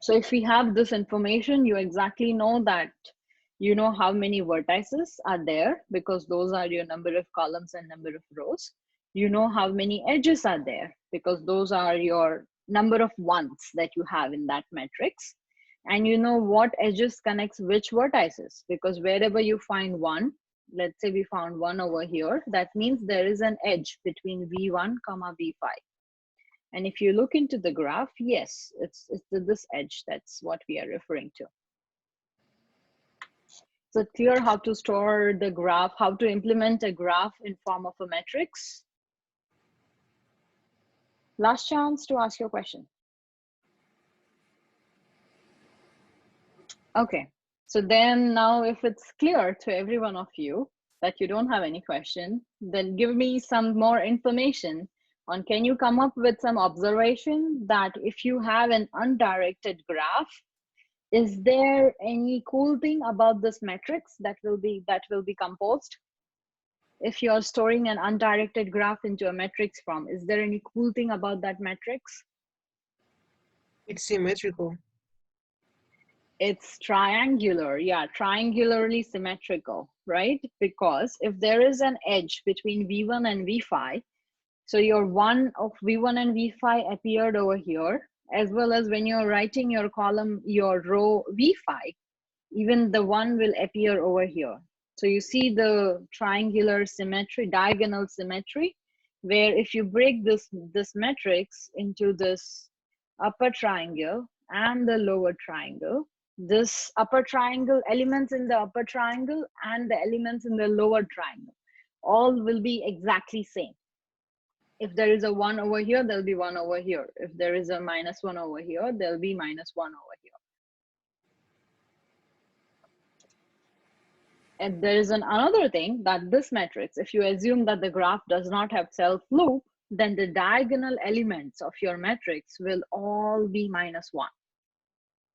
So if we have this information, you exactly know that you know how many vertices are there because those are your number of columns and number of rows. You know how many edges are there because those are your number of ones that you have in that matrix. And you know what edges connects which vertices because wherever you find one, let's say we found one over here, that means there is an edge between V1, V5. And if you look into the graph, yes, it's this edge. That's what we are referring to. So clear how to store the graph, how to implement a graph in form of a matrix. Last chance to ask your question. Okay, so then now if it's clear to every one of you that you don't have any question, then give me some more information on, can you come up with some observation that if you have an undirected graph, is there any cool thing about this matrix that will be composed? If you're storing an undirected graph into a matrix form, is there any cool thing about that matrix? It's symmetrical. It's triangular, yeah, triangularly symmetrical, right? Because if there is an edge between V1 and V5, so your one of V1 and V5 appeared over here, as well as when you're writing your column, your row V5, even the one will appear over here. So you see the triangular symmetry, diagonal symmetry, where if you break this matrix into this upper triangle and the lower triangle, this upper triangle, elements in the upper triangle and the elements in the lower triangle, all will be exactly same. If there is a 1 over here, there'll be 1 over here. If there is a -1 over here, there'll be -1 over here. And there is another thing that this matrix, if you assume that the graph does not have self-loop, then the diagonal elements of your matrix will all be -1.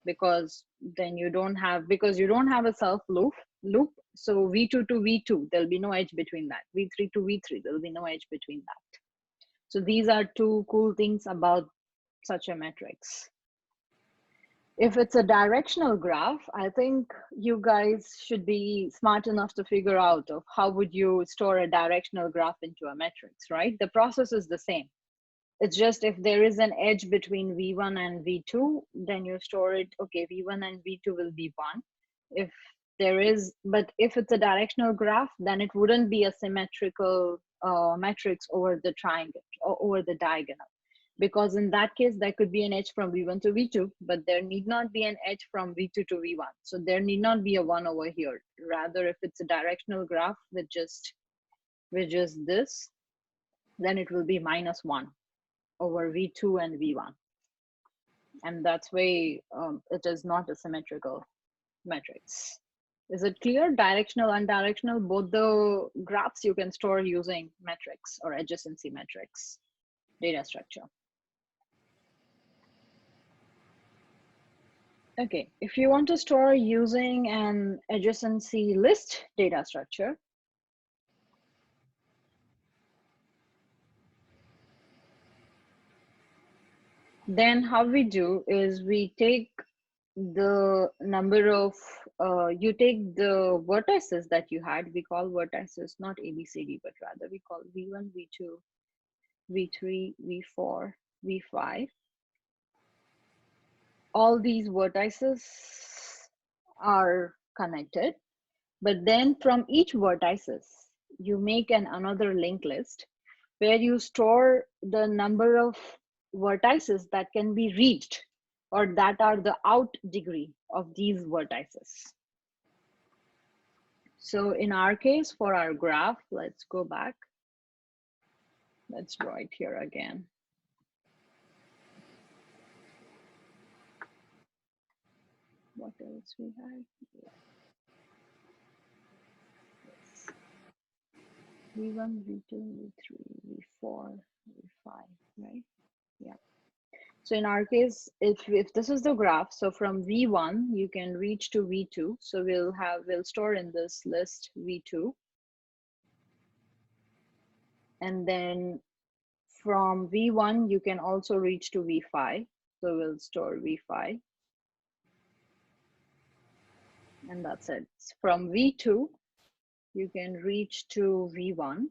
Because then you don't have a self-loop, so V2 to V2, there'll be no edge between that. V3 to V3, there'll be no edge between that. So these are two cool things about such a matrix. If it's a directional graph, I think you guys should be smart enough to figure out of how would you store a directional graph into a matrix, right? The process is the same. It's just if there is an edge between V1 and V2, then you store it, okay, V1 and V2 will be 1. If there is, but if it's a directional graph, then it wouldn't be a symmetrical matrix over the triangle or over the diagonal. Because in that case, there could be an edge from V1 to V2, but there need not be an edge from V2 to V1. So there need not be a 1 over here. Rather, if it's a directional graph with just this, then it will be -1 over V2 and V1. And that's why it is not a symmetrical matrix. Is it clear? Directional, undirectional, both the graphs you can store using metrics or adjacency metrics data structure. Okay, if you want to store using an adjacency list data structure, then how we do is we take the number of, you take the vertices that you had, we call vertices not ABCD, but rather we call V1, V2, V3, V4, V5. All these vertices are connected, but then from each vertices, you make another linked list where you store the number of vertices that can be reached or that are the out degree of these vertices. So in our case, for our graph, let's go back. Let's draw it here again. What else we have? V1, V2, V3, V4, V5, right? Yeah. So in our case, if this is the graph, so from V1, you can reach to V2. So we'll store in this list V2. And then from V1, you can also reach to V5. So we'll store V5. And that's it. From V2, you can reach to V1.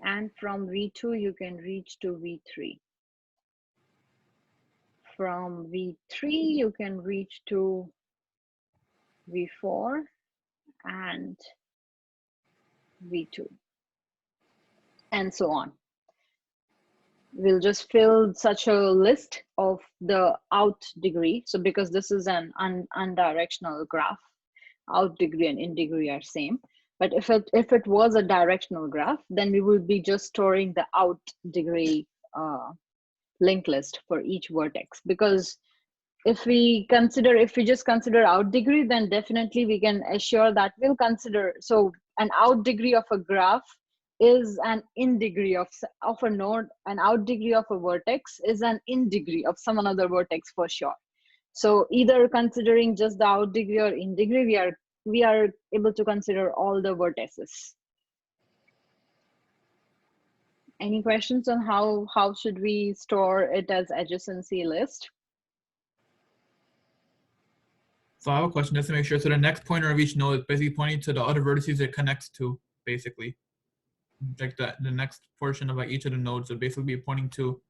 And from V2, you can reach to V3. From V3, you can reach to V4 and V2, and so on. We'll just fill such a list of the out degree. So because this is an unidirectional graph, out degree and in degree are same. But if it was a directional graph, then we would be just storing the out degree linked list for each vertex. Because if we just consider out degree, then definitely we can assure that we'll consider, so an out degree of a graph is an in degree of a node, an out degree of a vertex is an in degree of some another vertex for sure. So either considering just the out degree or in degree, we are able to consider all the vertices. Any questions on how should we store it as adjacency list? So I have a question just to make sure. So the next pointer of each node is basically pointing to the other vertices it connects to, basically. Like the next portion of like each of the nodes would basically be pointing to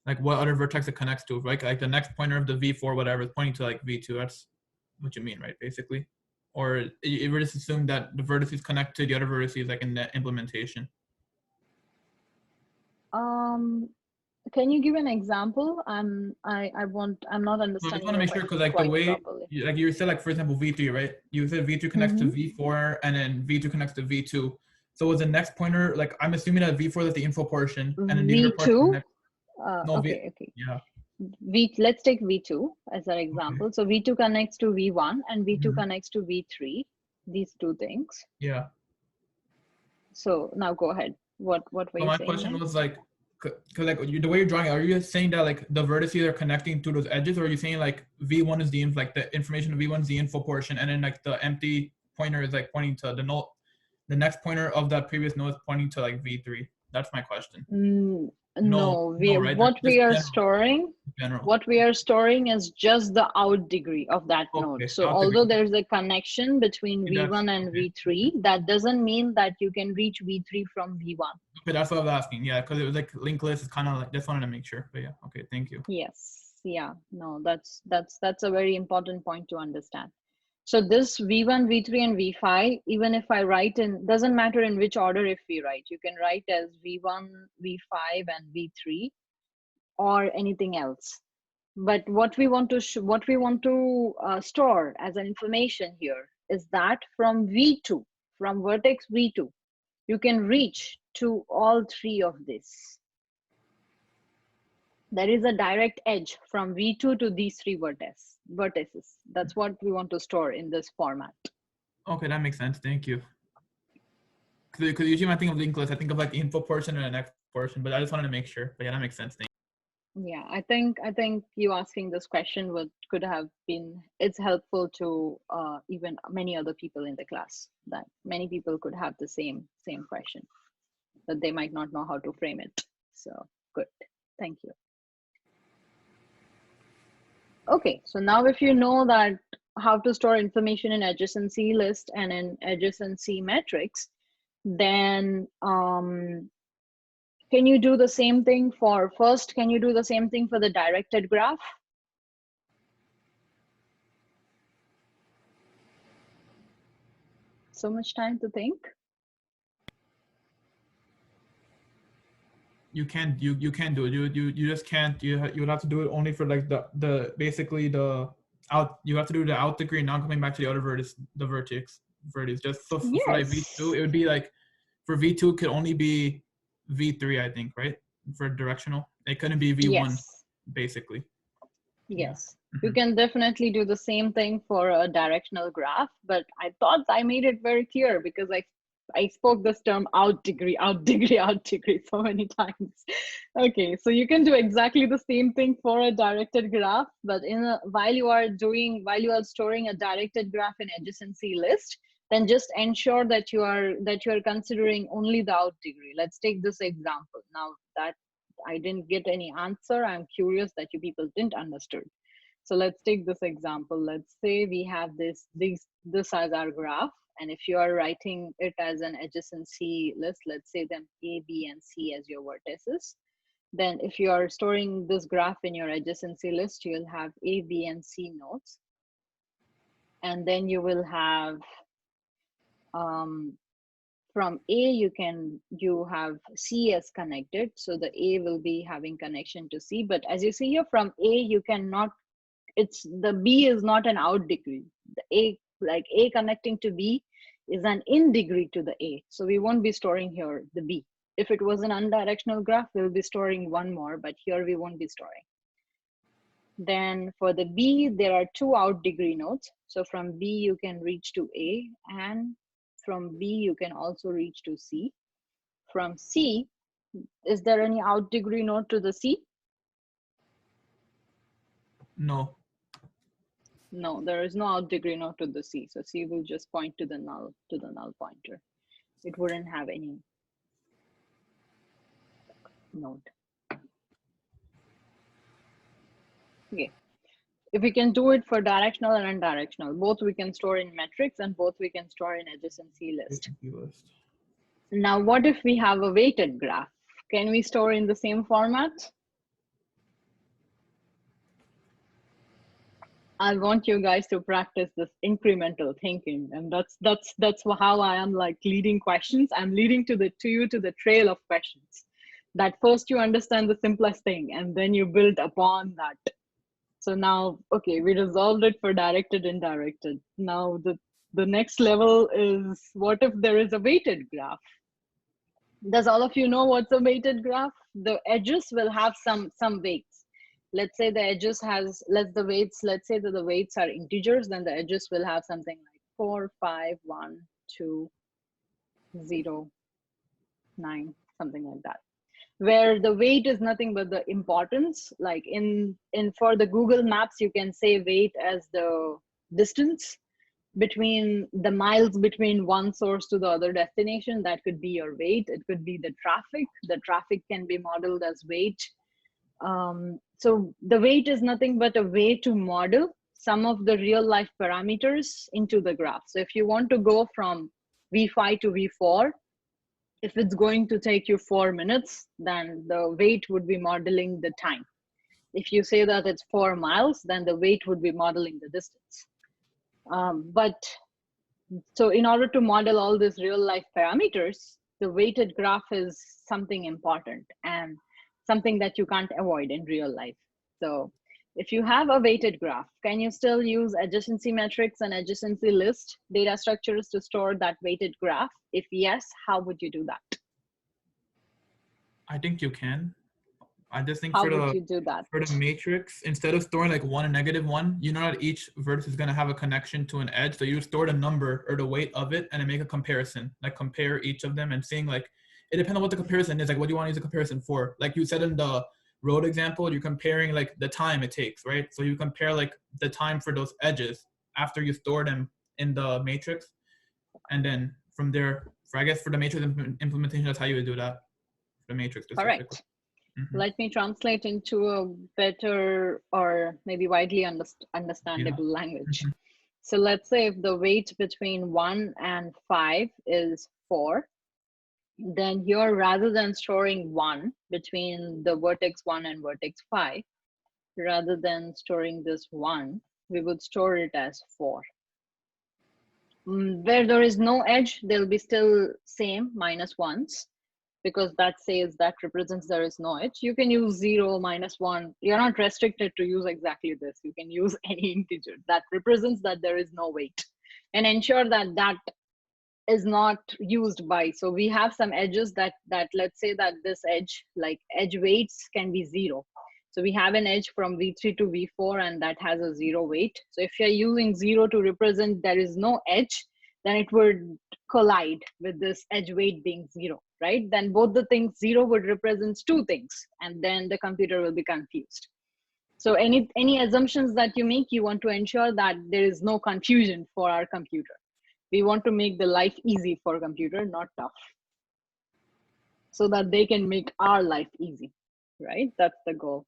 like what other vertex it connects to, right? Like the next pointer of the V4, whatever, is pointing to like V2. That's what you mean, right? Basically. Or you just assume that the vertices connect to the other vertices like in the implementation. Can you give an example? I'm not understanding. So I just want to make sure, because like the way like you said, like for example V3, right? You said V3 connects to V4 and then V2 connects to V2. So was the next pointer, like I'm assuming that V4 is the info portion and then the other portion okay. Yeah. Let's take V2 as an example. Okay. So V2 connects to V1 and V2 connects to V3. These two things. Yeah. So now go ahead. What were you saying? My question was like, cause like the way you're drawing it, are you saying that like the vertices are connecting to those edges, or are you saying like V1 is the information of V1 is the info portion, and then like the empty pointer is like pointing to the node, the next pointer of that previous node is pointing to like V3? That's my question. No, right? What we are storing is just the out degree of that node. So although there's a connection between V1 and V3, that doesn't mean that you can reach V3 from V1. Okay, that's what I was asking. Yeah, because it was like linked list is kind of like, just wanted to make sure. But yeah, okay, thank you. Yes, yeah, no, that's a very important point to understand. So this V1, V3, and V5, even if I write in, doesn't matter in which order if we write. You can write as V1, V5, and V3, or anything else. But what we want to store as an information here is that from V2, from vertex V2, you can reach to all three of these. There is a direct edge from V2 to these three vertices. That's what we want to store in this format. Okay, that makes sense. Thank you. Because usually when I think of linked list, I think of like the info portion and the next portion, but I just wanted to make sure. But yeah, that makes sense. Thank you. Yeah, I think you asking this question could have been, it's helpful to even many other people in the class, that many people could have the same question, but they might not know how to frame it. So good, thank you. Okay, so now if you know that how to store information in adjacency list and in adjacency matrix, then can you do the same thing for the directed graph? So much time to think. You can't do it. You just can't. You would have to do it only for like basically the out. You have to do the out degree, not coming back to the other vertex. Just so yes. For like V2, it would be like for V2 could only be V3, I think, right? For directional, it couldn't be V1, yes. Basically. Yes, you can definitely do the same thing for a directional graph, but I thought I made it very clear because I spoke this term out degree so many times. Okay, so you can do exactly the same thing for a directed graph, but while you are storing a directed graph in adjacency list, then just ensure that you are considering only the out degree. Let's take this example. Now that I didn't get any answer, I'm curious that you people didn't understood. So let's take this example. Let's say we have this as our graph. And if you are writing it as an adjacency list, let's say them A, B, and C as your vertices. Then if you are storing this graph in your adjacency list, you'll have A, B, and C nodes. And then you will have, from A, you have C as connected. So the A will be having connection to C. But as you see here, from A, you cannot, the B is not an out degree. The A, like A connecting to B, is an in degree to the A. So we won't be storing here the B. If it was an unidirectional graph, we'll be storing one more, but here we won't be storing. Then for the B, there are 2 out degree nodes. So from B, you can reach to A, and from B, you can also reach to C. From C, is there any out degree node to the C? No. No, there is no out degree node to the C. So C will just point to the null pointer. It wouldn't have any node. Okay. If we can do it for directional and undirectional, both we can store in metrics and both we can store in adjacency list. Now, what if we have a weighted graph? Can we store in the same format? I want you guys to practice this incremental thinking, and that's how I am like leading questions. I'm leading to you to the trail of questions. That first you understand the simplest thing, and then you build upon that. So now, okay, we resolved it for directed and indirected. Now the next level is, what if there is a weighted graph? Does all of you know what's a weighted graph? The edges will have some weights. Let's say the edges has, let's say that the weights are integers, then the edges will have something like 4, 5, 1, 2, 0, 9, something like that. Where the weight is nothing but the importance. Like for the Google Maps, you can say weight as the distance between the miles between one source to the other destination. That could be your weight. It could be the traffic. The traffic can be modeled as weight. So the weight is nothing but a way to model some of the real life parameters into the graph. So if you want to go from V5 to V4, if it's going to take you 4 minutes, then the weight would be modeling the time. If you say that it's 4 miles, then the weight would be modeling the distance. So in order to model all these real life parameters, the weighted graph is something important and something that you can't avoid in real life. So if you have a weighted graph, can you still use adjacency metrics and adjacency list data structures to store that weighted graph? If yes, how would you do that? I think you can. I just think how for would you do that? For the matrix, instead of storing like 1 and -1, you know that each vertex is going to have a connection to an edge. So you store the number or the weight of it and then make a comparison, like compare each of them and seeing like, it depends on what the comparison is. Like, what do you want to use a comparison for? Like you said in the road example, you're comparing like the time it takes, right? So you compare like the time for those edges after you store them in the matrix. And then from there, I guess for the matrix implementation, that's how you would do that. The matrix specifically. Correct. Let me translate into a better or maybe widely understandable language. So let's say if the weight between 1 and 5 is 4, then here, rather than storing 1 between the vertex 1 and vertex 5, rather than storing this 1, we would store it as 4. Where there is no edge, they'll be still same, -1s. Because that says that represents there is no edge. You can use 0, -1. You're not restricted to use exactly this. You can use any integer that represents that there is no weight, and ensure that that is not used by. So we have some edges that let's say that this edge, like edge weights, can be 0. So we have an edge from V3 to V4 and that has a 0 weight. So if you're using 0 to represent there is no edge, then it would collide with this edge weight being 0, right? Then both the things 0 would represent 2 things, and then the computer will be confused. So any assumptions that you make, you want to ensure that there is no confusion for our computer. We want to make the life easy for computer, not tough, so that they can make our life easy, right? That's the goal.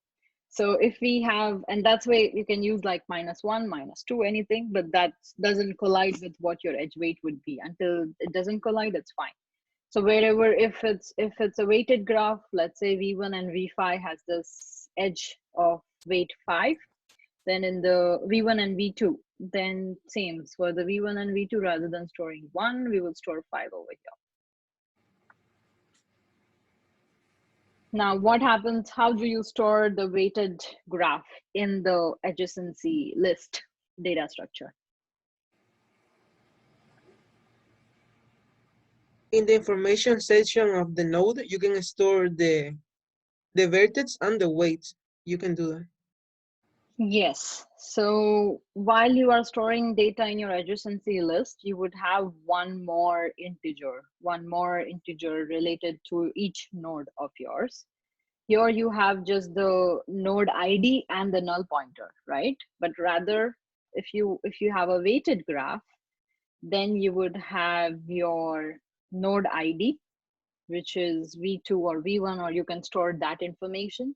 So if we have, and that's why you can use like -1, -2, anything, but that doesn't collide with what your edge weight would be. Until it doesn't collide, it's fine. So wherever, if it's a weighted graph, let's say V1 and V5 has this edge of weight 5, then in the V1 and V2, then same. For the V1 and V2, rather than storing 1, we will store 5 over here. Now, what happens? How do you store the weighted graph in the adjacency list data structure? In the information section of the node, you can store the vertex and the weights. You can do that. Yes. So while you are storing data in your adjacency list, you would have one more integer related to each node of yours. Here you have just the node ID and the null pointer, right? But rather, if you have a weighted graph, then you would have your node ID, which is V2 or V1, or you can store that information.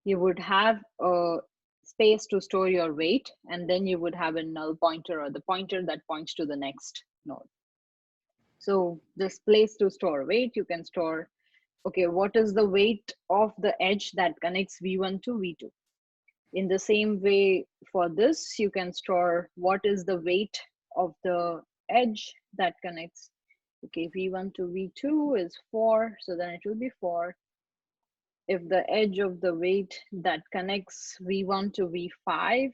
You would have a space to store your weight, and then you would have a null pointer, or the pointer that points to the next node. So this place to store weight, you can store, okay, what is the weight of the edge that connects V1 to V2? In the same way for this, you can store what is the weight of the edge that connects, okay, V1 to V2 is 4, so then it will be 4. If the edge of the weight that connects V1 to V5,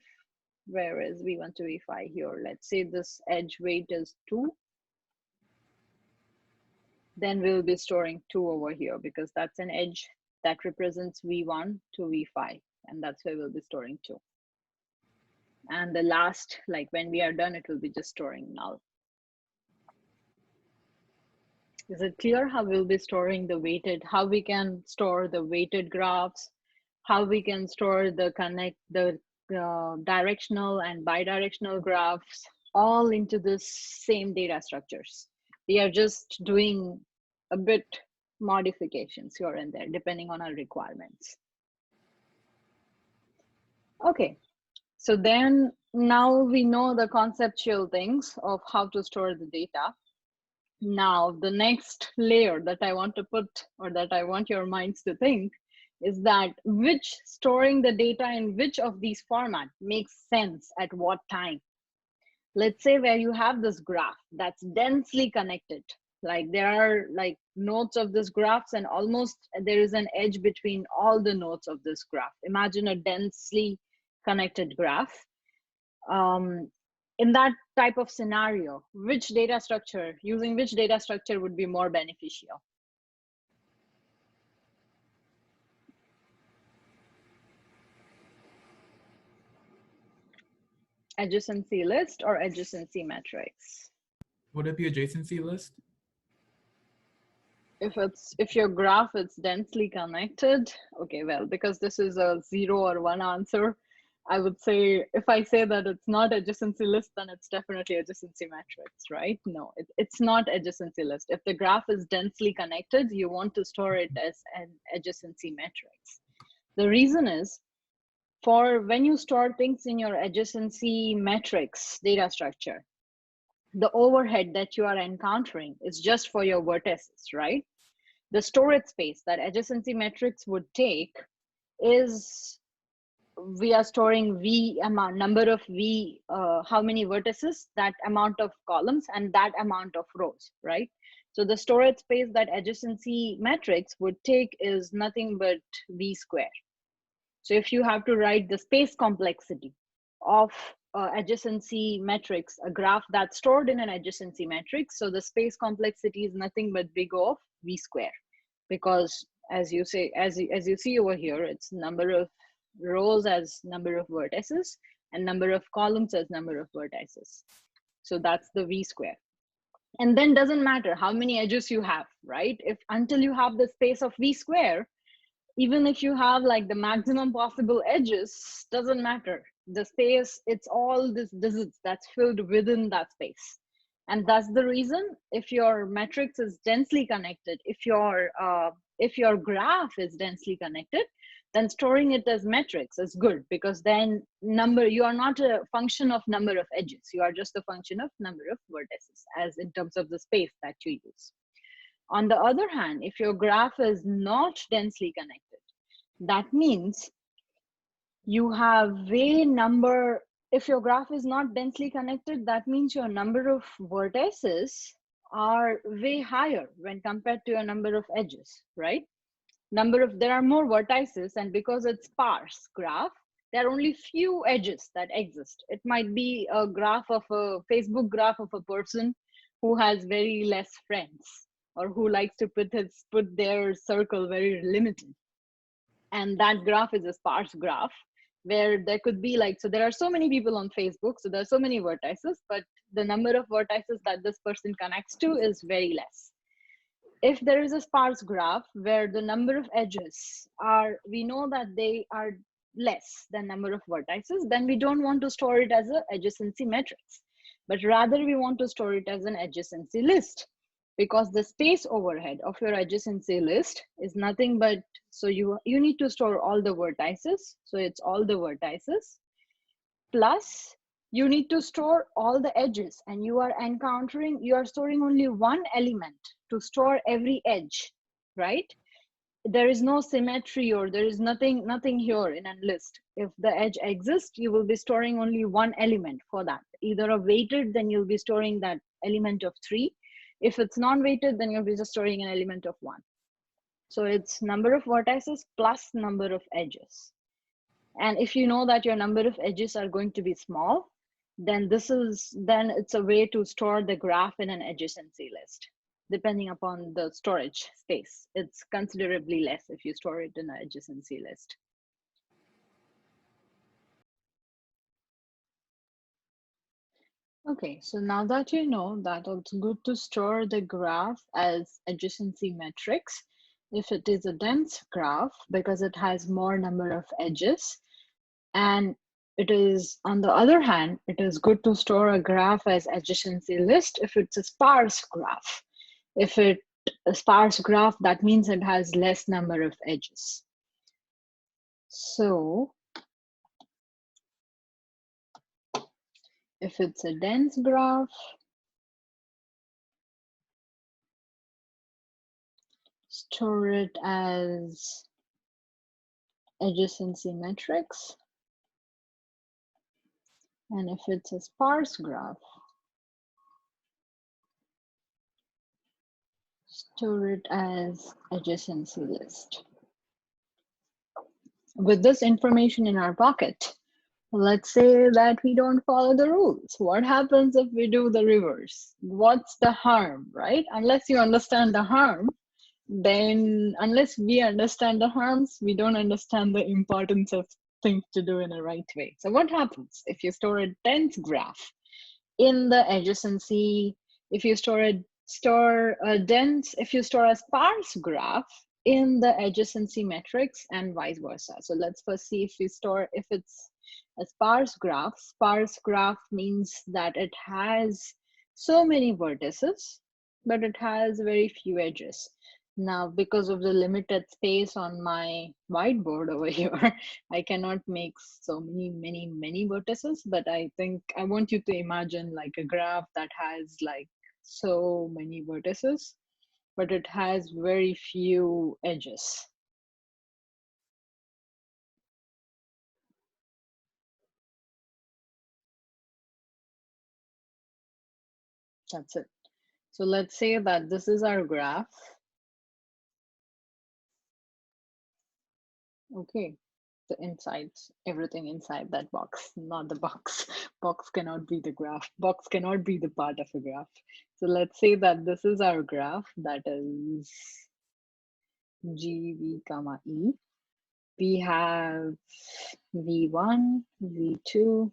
where is V1 to V5 here? Let's say this edge weight is 2. Then we'll be storing 2 over here because that's an edge that represents V1 to V5. And that's why we'll be storing 2. And the last, like when we are done, it will be just storing null. Is it clear how we'll be storing the weighted, how we can store the weighted graphs, how we can store the directional and bidirectional graphs all into the same data structures? We are just doing a bit modifications here and there depending on our requirements. Okay, so then now we know the conceptual things of how to store the data. Now, the next layer that I want to put, or that I want your minds to think, is that which storing the data in which of these formats makes sense at what time. Let's say where you have this graph that's densely connected, like there are like nodes of this graphs and almost there is an edge between all the nodes of this graph. Imagine a densely connected graph. In that type of scenario, which data structure, using which data structure would be more beneficial? Adjacency list or adjacency matrix? Would it be adjacency list? If your graph is densely connected, okay, well, because this is a 0 or 1 answer, I would say, if I say that it's not adjacency list, then it's definitely adjacency matrix, right? No, it's not adjacency list. If the graph is densely connected, you want to store it as an adjacency matrix. The reason is, for when you store things in your adjacency matrix data structure, the overhead that you are encountering is just for your vertices, right? The storage space that adjacency matrix would take is, we are storing V amount, number of V, how many vertices, that amount of columns, and that amount of rows, right? So the storage space that adjacency matrix would take is nothing but V square. So if you have to write the space complexity of adjacency matrix, a graph that's stored in an adjacency matrix, so the space complexity is nothing but big O of V square, because as you say, as you see over here, it's number of rows as number of vertices and number of columns as number of vertices. So that's the V square. And then doesn't matter how many edges you have, right? If until you have the space of V square, even if you have like the maximum possible edges, doesn't matter. The space, it's all this digits that's filled within that space. And that's the reason, if your matrix is densely connected, if your graph is densely connected, then storing it as metrics is good, because then you are not a function of number of edges. You are just a function of number of vertices as in terms of the space that you use. On the other hand, if your graph is not densely connected, that means you have if your graph is not densely connected, that means your number of vertices are way higher when compared to your number of edges, right? There are more vertices, and because it's sparse graph, there are only few edges that exist. It might be a Facebook graph of a person who has very less friends, or who likes to put their circle very limited. And that graph is a sparse graph, where there could be so there are so many people on Facebook, so there are so many vertices, but the number of vertices that this person connects to is very less. If there is a sparse graph where the number of edges we know that they are less than number of vertices, then we don't want to store it as an adjacency matrix, but rather we want to store it as an adjacency list, because the space overhead of your adjacency list is nothing but, so you need to store all the vertices, so it's all the vertices, plus you need to store all the edges, and you are storing only one element to store every edge, right? There is no symmetry, or there is nothing here in a list. If the edge exists, you will be storing only one element for that. Either a weighted, then you'll be storing that element of 3. If it's non-weighted, then you'll be just storing an element of 1. So it's number of vertices plus number of edges. And if you know that your number of edges are going to be small, then it's a way to store the graph in an adjacency list. Depending upon the storage space, it's considerably less if you store it in an adjacency list. Okay, so now that you know that it's good to store the graph as adjacency matrix if it is a dense graph, because it has more number of edges. And it is, on the other hand, it is good to store a graph as adjacency list if it's a sparse graph. If it's a sparse graph, that means it has less number of edges. So if it's a dense graph, store it as adjacency matrix. And if it's a sparse graph, store it as adjacency list. With this information in our pocket, let's say that we don't follow the rules. What happens if we do the reverse? What's the harm, right? Unless you understand the harm, then unless we understand the harms, we don't understand the importance of things to do in a right way. So what happens if you store a dense graph in the adjacency, if you store a sparse graph in the adjacency matrix, and vice versa? So let's first see if it's a sparse graph means that it has so many vertices, but it has very few edges. Now, because of the limited space on my whiteboard over here, I cannot make so many vertices, but I think I want you to imagine like a graph that has like so many vertices, but it has very few edges. That's it. So let's say that this is our graph. Okay, the insides, everything inside that box, not the box. Box cannot be the graph. Box cannot be the part of a graph. So let's say that this is our graph, that is G, V, comma, E. We have V1, V2,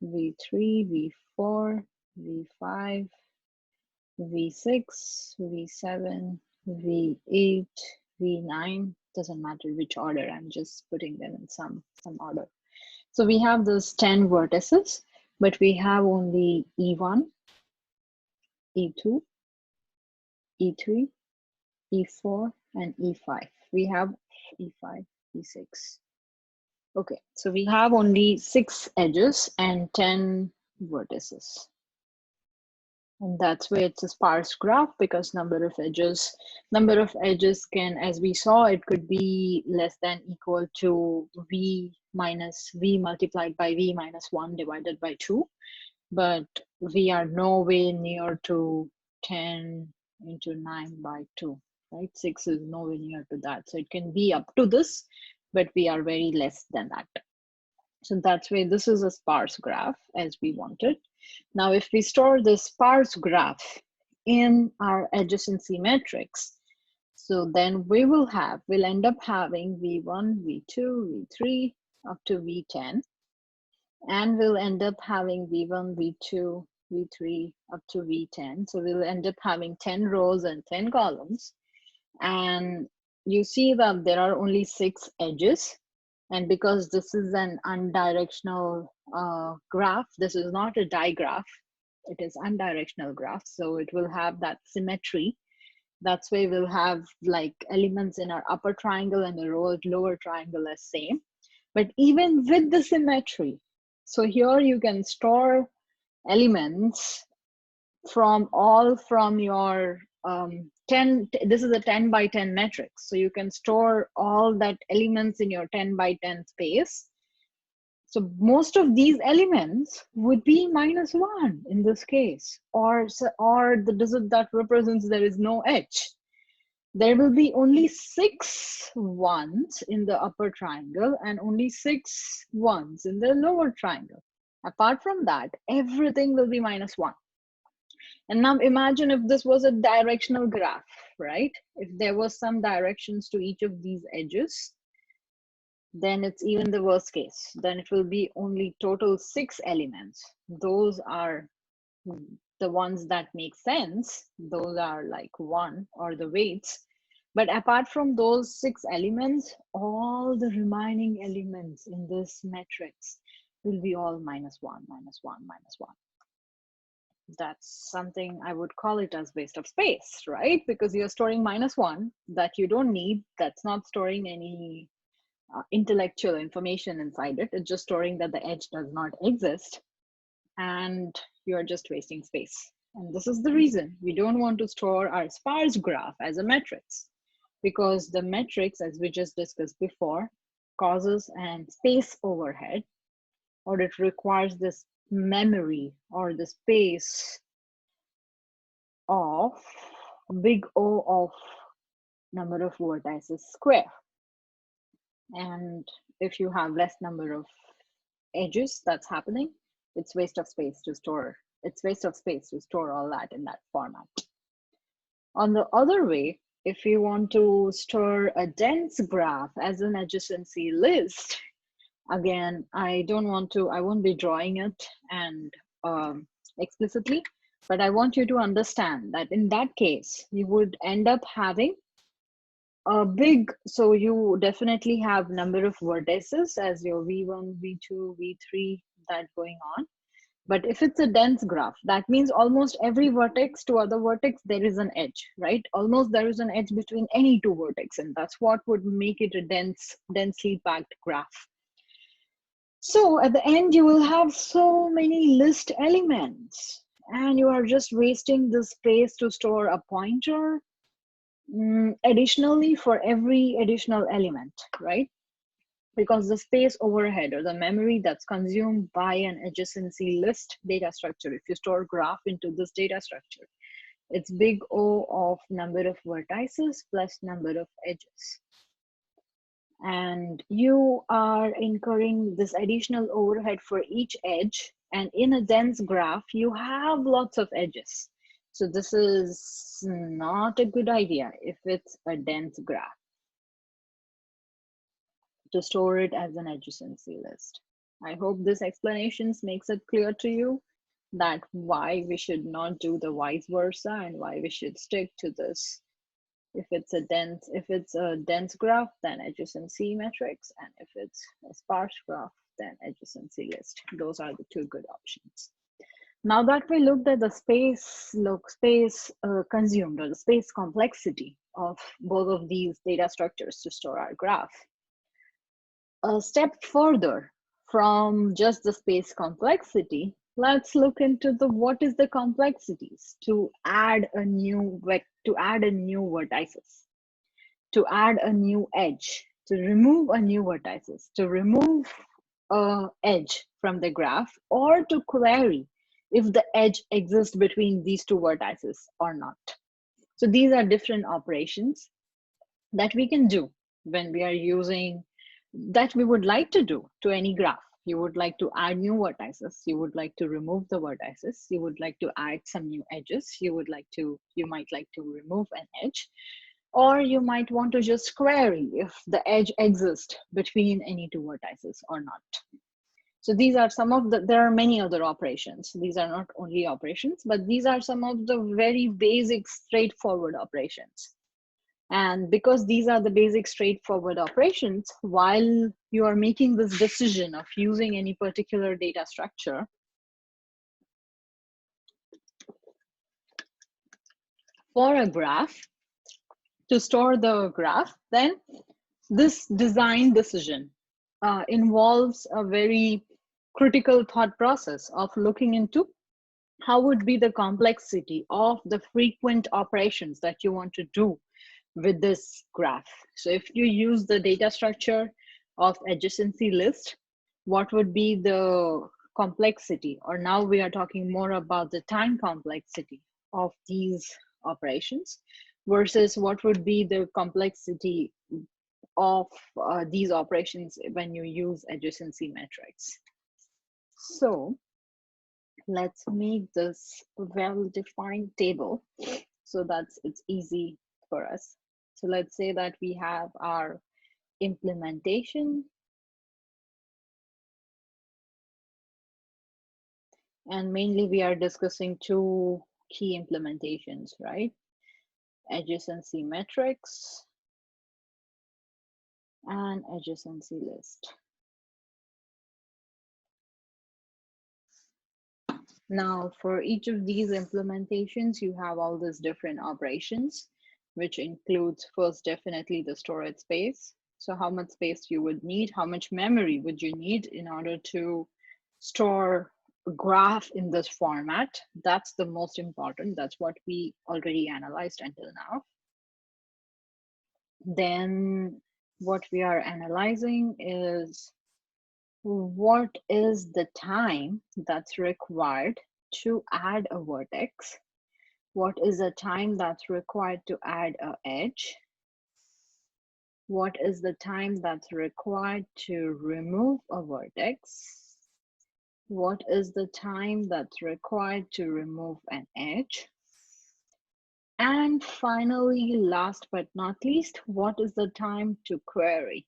V3, V4, V5, V6, V7, V8, V9, doesn't matter which order, I'm just putting them in some order. So we have those 10 vertices, but we have only E1, E2, E3, E4, and E5. We have E5. V6. Okay, so we have only 6 edges and 10 vertices. And that's why it's a sparse graph, because number of edges can, as we saw, it could be less than equal to v minus v multiplied by v minus 1 divided by 2. But we are nowhere near to 10 into 9 by 2, right? 6 is nowhere near to that. So it can be up to this, but we are very less than that. So that's why this is a sparse graph as we wanted. Now, if we store the sparse graph in our adjacency matrix, so then we'll end up having V1, V2, V3 up to V10. And we'll end up having V1, V2, V3 up to V10. So we'll end up having 10 rows and 10 columns. And you see that there are only 6 edges. And because this is an unidirectional graph, this is not a digraph, it is unidirectional graph. So it will have that symmetry. That's why we'll have like elements in our upper triangle and the lower triangle as same. But even with the symmetry, so here you can store elements from your 10, this is a 10 by 10 matrix. So you can store all that elements in your 10 by 10 space. So most of these elements would be -1 in this case, or the digit that represents there is no edge. There will be only 6 ones in the upper triangle and only 6 ones in the lower triangle. Apart from that, everything will be -1. And now imagine if this was a directional graph, right? If there was some directions to each of these edges, then it's even the worst case. Then it will be only total 6 elements. Those are the ones that make sense. Those are like 1 or the weights. But apart from those 6 elements, all the remaining elements in this matrix will be all -1, -1, -1. That's something I would call it as waste of space, right? Because you're storing -1 that you don't need. That's not storing any intellectual information inside it. It's just storing that the edge does not exist, and you're just wasting space. And this is the reason we don't want to store our sparse graph as a matrix, because the matrix, as we just discussed before, causes an space overhead, or it requires this memory or the space of big O of number of vertices square. And if you have less number of edges that's happening, it's waste of space to store. It's waste of space to store all that in that format. On the other way, if you want to store a dense graph as an adjacency list, again, I won't be drawing it and explicitly, but I want you to understand that in that case, you would end up having a big, so you definitely have number of vertices as your V1, V2, V3, that going on. But if it's a dense graph, that means almost every vertex to other vertex, there is an edge, right? Almost there is an edge between any 2 vertex, and that's what would make it a densely packed graph. So at the end, you will have so many list elements, and you are just wasting the space to store a pointer additionally for every additional element, right? Because the space overhead or the memory that's consumed by an adjacency list data structure, if you store graph into this data structure, it's big O of number of vertices plus number of edges. And you are incurring this additional overhead for each edge. And in a dense graph, you have lots of edges. So this is not a good idea if it's a dense graph, to store it as an adjacency list. I hope this explanation makes it clear to you that why we should not do the vice versa and why we should stick to this. If it's a dense graph, then adjacency matrix, and if it's a sparse graph, then adjacency list. Those are the 2 good options. Now that we looked at the space consumed, or the space complexity of both of these data structures to store our graph, a step further from just the space complexity, let's look into the what is the complexities to add a new vertices, to add a new edge, to remove a new vertices, to remove a edge from the graph, or to query if the edge exists between these two vertices or not. So these are different operations that we can do when we are using, that we would like to do to any graph. You would like to add new vertices, you would like to remove the vertices, you would like to add some new edges, you might like to remove an edge, or you might want to just query if the edge exists between any two vertices or not. So these are some of the, there are many other operations. These are not only operations, but these are some of the very basic straightforward operations. And because these are the basic straightforward operations, while you are making this decision of using any particular data structure, for a graph, to store the graph, then this design decision involves a very critical thought process of looking into how would be the complexity of the frequent operations that you want to do with this graph. So if you use the data structure of adjacency list, what would be the complexity? Or now we are talking more about the time complexity of these operations versus what would be the complexity of these operations when you use adjacency metrics. So let's make this well-defined table so that it's easy for us. So let's say that we have our implementation, and mainly we are discussing two key implementations, right? Adjacency metrics and adjacency list. Now, for each of these implementations, you have all these different operations, which includes first definitely the storage space. So how much space you would need, how much memory would you need in order to store a graph in this format? That's the most important. That's what we already analyzed until now. Then what we are analyzing is what is the time that's required to add a vertex? What is the time that's required to add an edge? What is the time that's required to remove a vertex? What is the time that's required to remove an edge? And finally, last but not least, what is the time to query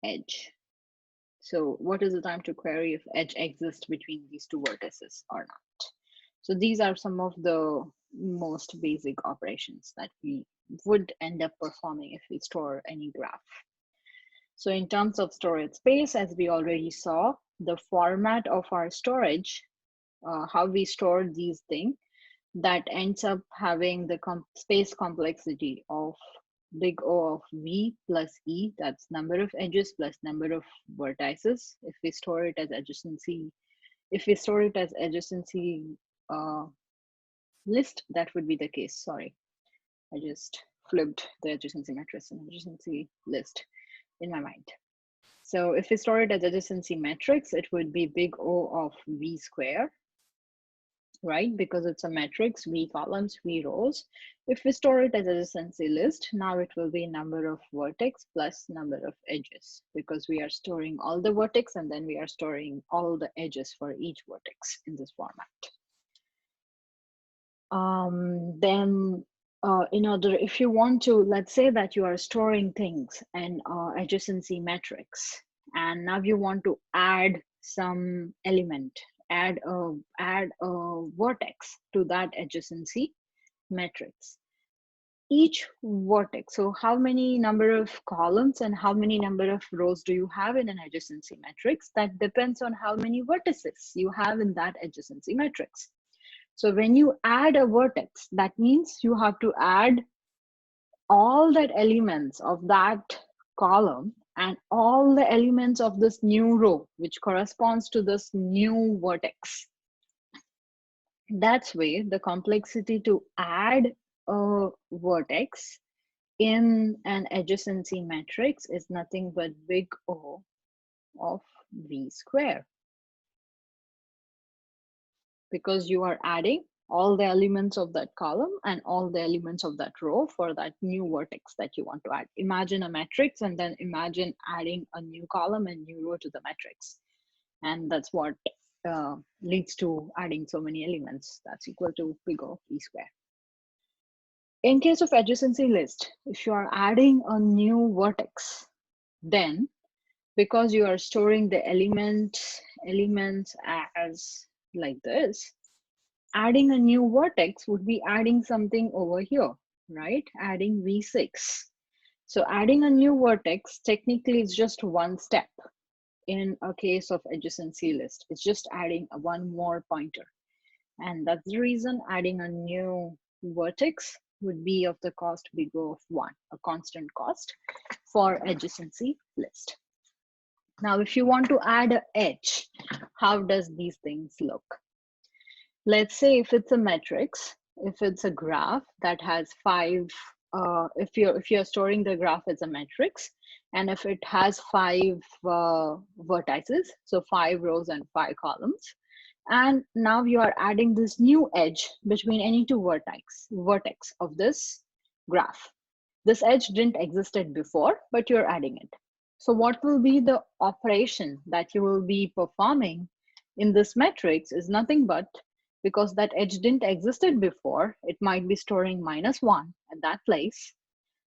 edge? So what is the time to query if edge exists between these two vertices or not? So these are some of the most basic operations that we would end up performing if we store any graph. So in terms of storage space, as we already saw, the format of our storage, how we store these things, that ends up having the space complexity of big O of V plus E, that's number of edges plus number of vertices. If we store it as adjacency, list, that would be the case. Sorry, I just flipped the adjacency matrix and adjacency list in my mind. So if we store it as adjacency matrix, it would be big O of V square, right? Because it's a matrix, V columns, V rows. If we store it as a adjacency list, now it will be number of vertex plus number of edges, because we are storing all the vertex and then we are storing all the edges for each vertex in this format. If you want to, let's say that you are storing things and adjacency matrix, and now you want to add some element, add a vertex to that adjacency matrix. Each vertex, so how many number of columns and how many number of rows do you have in an adjacency matrix? That depends on how many vertices you have in that adjacency matrix. So when you add a vertex, that means you have to add all that elements of that column and all the elements of this new row, which corresponds to this new vertex. That's why the complexity to add a vertex in an adjacency matrix is nothing but big O of V square, because you are adding all the elements of that column and all the elements of that row for that new vertex that you want to add. Imagine a matrix and then imagine adding a new column and new row to the matrix. And that's what leads to adding so many elements. That's equal to big O V square. In case of adjacency list, if you are adding a new vertex, then because you are storing the elements as like this, adding a new vertex would be adding something over here, right? Adding V6. So adding a new vertex technically is just one step in a case of adjacency list. It's just adding one more pointer. And that's the reason adding a new vertex would be of the cost big O of 1, a constant cost for adjacency list. Now, if you want to add an edge, how does these things look? Let's say if it's a matrix, if it's a graph that has 5, if you're storing the graph as a matrix, and if it has 5 vertices, so 5 rows and 5 columns, and now you are adding this new edge between any two vertex of this graph. This edge didn't existed before, but you're adding it. So what will be the operation that you will be performing in this matrix is nothing but, because that edge didn't existed before, it might be storing -1 at that place.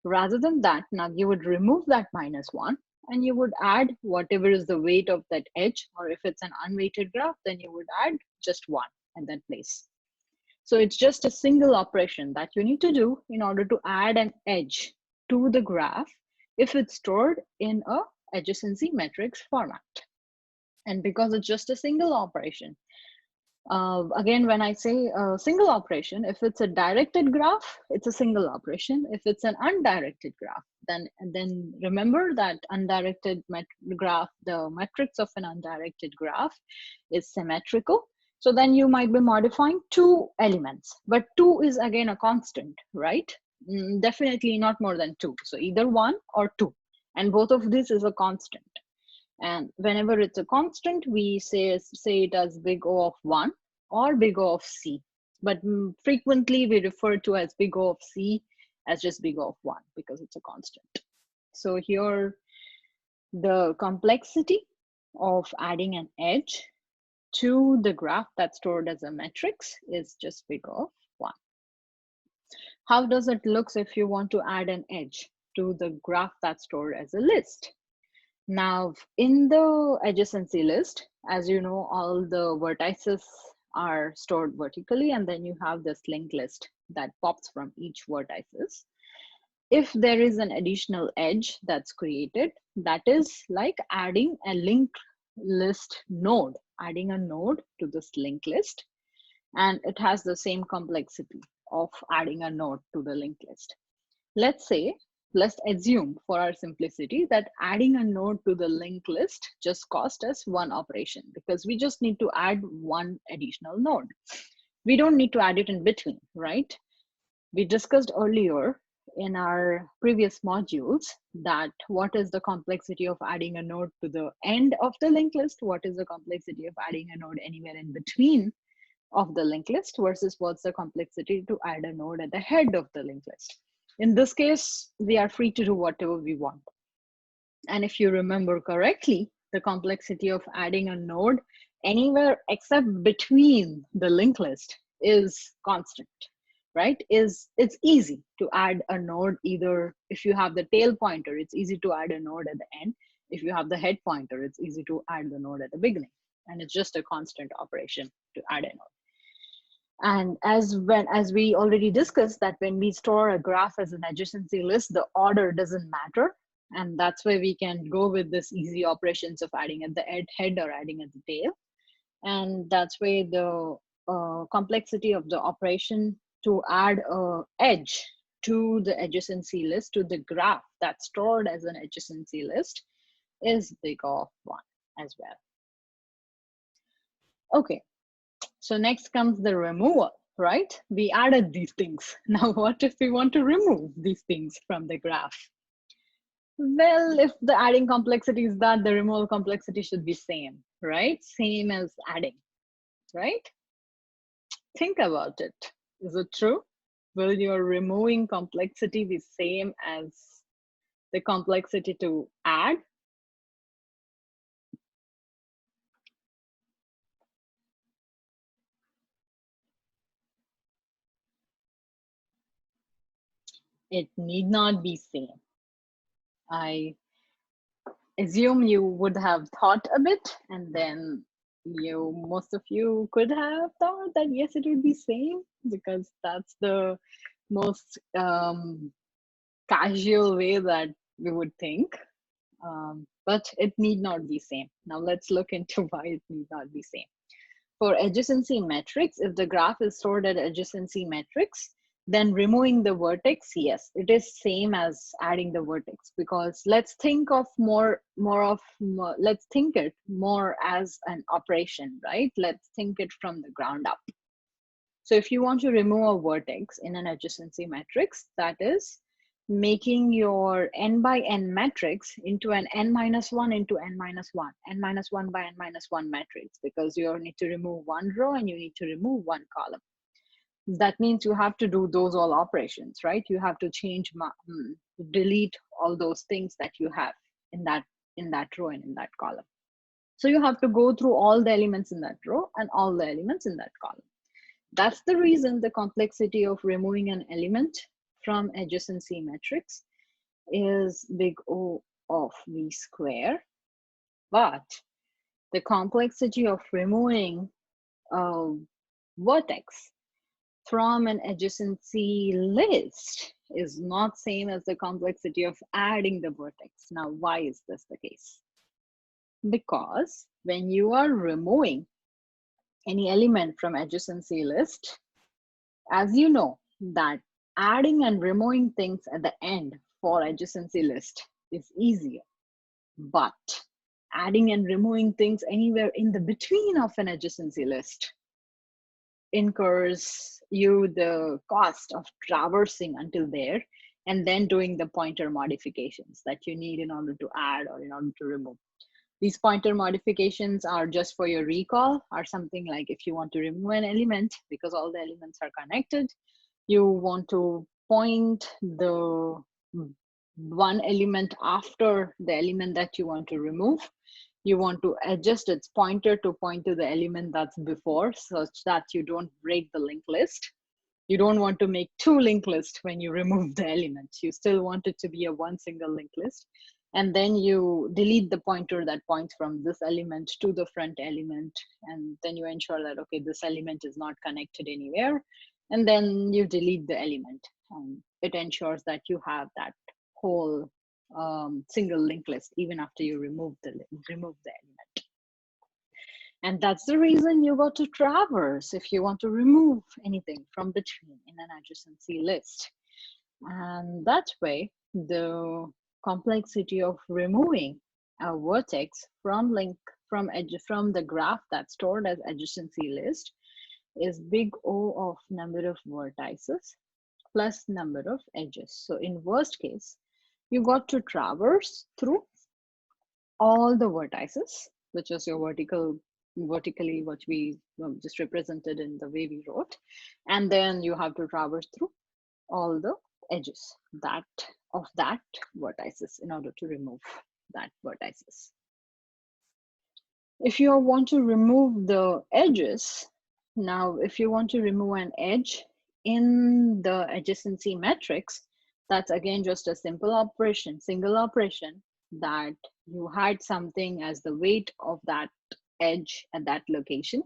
Rather than that, now you would remove that -1 and you would add whatever is the weight of that edge, or if it's an unweighted graph, then you would add just 1 at that place. So it's just a single operation that you need to do in order to add an edge to the graph if it's stored in a adjacency matrix format. And because it's just a single operation, again, when I say a single operation, if it's a directed graph, it's a single operation. If it's an undirected graph, then remember that undirected graph, the matrix of an undirected graph is symmetrical. So then you might be modifying 2 elements, but 2 is again a constant, right? Definitely not more than 2. So either 1 or 2, and both of this is a constant. And whenever it's a constant, we say it as big O of 1 or big O of C. But frequently we refer to as big O of C as just big O of 1 because it's a constant. So here, the complexity of adding an edge to the graph that's stored as a matrix is just big O of 1. How does it look if you want to add an edge to the graph that's stored as a list? Now, in the adjacency list, as you know, all the vertices are stored vertically, and then you have this linked list that pops from each vertices. If there is an additional edge that's created, that is like adding a linked list node, adding a node to this linked list, and it has the same complexity of adding a node to the linked list. Let's assume for our simplicity that adding a node to the linked list just cost us 1 operation, because we just need to add 1 additional node. We don't need to add it in between, right? We discussed earlier in our previous modules that what is the complexity of adding a node to the end of the linked list, what is the complexity of adding a node anywhere in between of the linked list, versus what's the complexity to add a node at the head of the linked list. In this case, we are free to do whatever we want. And if you remember correctly, the complexity of adding a node anywhere except between the linked list is constant, right? It's easy to add a node. Either if you have the tail pointer, it's easy to add a node at the end. If you have the head pointer, it's easy to add the node at the beginning. And it's just a constant operation to add a node. And as we already discussed, that when we store a graph as an adjacency list, the order doesn't matter. And that's why we can go with this easy operations of adding at the head or adding at the tail. And that's why the complexity of the operation to add a edge to the adjacency list, to the graph that's stored as an adjacency list, is big O of 1 as well. Okay, so next comes the removal, right? We added these things. Now, what if we want to remove these things from the graph? Well, if the adding complexity is that, the removal complexity should be same, right? Same as adding, right? Think about it. Is it true? Will your removing complexity be same as the complexity to add? It need not be same. I assume you would have thought a bit, and then most of you could have thought that yes, it would be same, because that's the most casual way that we would think. But it need not be same. Now let's look into why it need not be same. For adjacency matrix, if the graph is stored at adjacency matrix, then removing the vertex, yes, it is same as adding the vertex, because let's think of let's think it more as an operation, right? Let's think it from the ground up. So if you want to remove a vertex in an adjacency matrix, that is making your n by n matrix into an n-1 into n-1, n-1 by n-1 matrix, because you need to remove one row and you need to remove one column. That means you have to do those all operations, right? You have to change, delete all those things that you have in that row and in that column. So you have to go through all the elements in that row and all the elements in that column. That's the reason the complexity of removing an element from adjacency matrix is big O of V square, but the complexity of removing a vertex from an adjacency list is not same as the complexity of adding the vertex. Now, why is this the case? Because when you are removing any element from adjacency list, as you know that adding and removing things at the end for adjacency list is easier, but adding and removing things anywhere in the between of an adjacency list incurs you the cost of traversing until there and then doing the pointer modifications that you need in order to add or in order to remove. These pointer modifications are just for your recall, or something like if you want to remove an element because all the elements are connected, you want to point the one element after the element that you want to remove. You want to adjust its pointer to point to the element that's before, such that you don't break the linked list. You don't want to make two linked lists when you remove the element. You still want it to be a one single linked list. And then you delete the pointer that points from this element to the front element. And then you ensure that, okay, this element is not connected anywhere. And then you delete the element. And it ensures that you have that whole single linked list even after you remove the element. And that's the reason you go to traverse if you want to remove anything from between in an adjacency list. And that way, the complexity of removing a vertex from the graph that's stored as adjacency list is big O of number of vertices plus number of edges. So in worst case, you got to traverse through all the vertices, which is your vertically what we just represented in the way we wrote, and then you have to traverse through all the edges of that vertices in order to remove that vertices. If you want to remove the edges, now if you want to remove an edge in the adjacency matrix, that's again just a simple operation, single operation, that you had something as the weight of that edge at that location,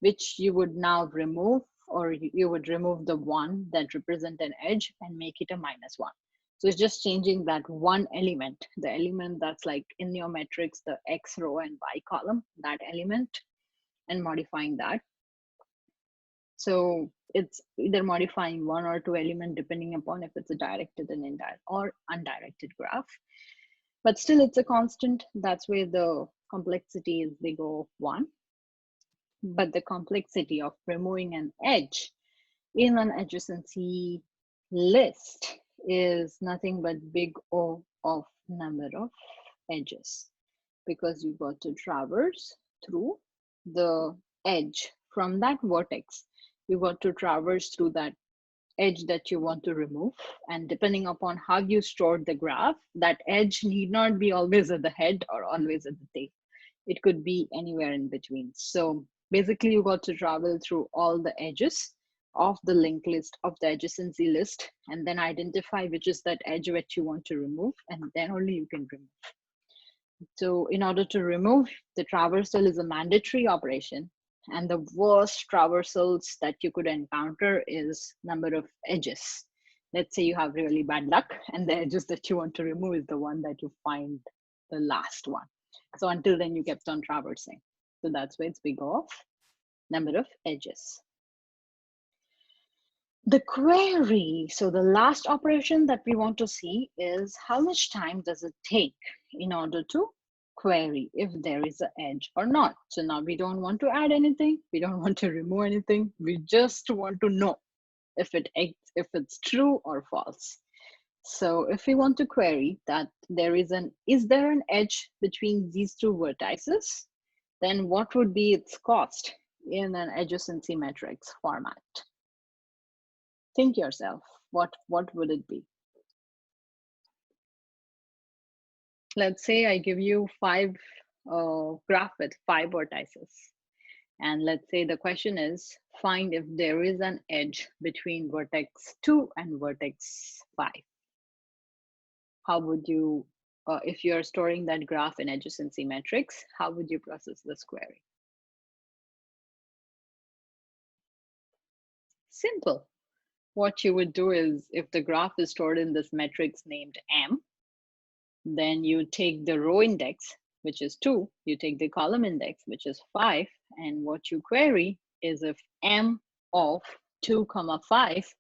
which you would now remove, or you would remove the one that represent an edge and make it a -1. So it's just changing that one element, the element that's like in your matrix, the X row and Y column, that element, and modifying that. So it's either modifying one or two element depending upon if it's a directed and indirect or undirected graph. But still it's a constant. That's where the complexity is big O of 1. But the complexity of removing an edge in an adjacency list is nothing but big O of number of edges, because you got to traverse through the edge from that vertex. You got to traverse through that edge that you want to remove, and depending upon how you stored the graph, that edge need not be always at the head or always at the tail. It could be anywhere in between. So basically you got to travel through all the edges of the linked list, of the adjacency list, and then identify which is that edge which you want to remove, and then only you can remove. So in order to remove, the traversal is a mandatory operation, and the worst traversals that you could encounter is number of edges. Let's say you have really bad luck and the edges that you want to remove is the one that you find the last one. So until then you kept on traversing. So that's why it's big O of number of edges. The query, so the last operation that we want to see is how much time does it take in order to query if there is an edge or not. So now we don't want to add anything, we don't want to remove anything, we just want to know if it's true or false. So if we want to query that is there an edge between these two vertices, then what would be its cost in an adjacency matrix format? Think yourself, what would it be? Let's say I give you graph with 5 vertices. And let's say the question is, find if there is an edge between vertex 2 and vertex 5. How would you, if you're storing that graph in adjacency matrix, how would you process this query? Simple. What you would do is, if the graph is stored in this matrix named M, then you take the row index, which is 2, you take the column index, which is 5, and what you query is if M of 2, 5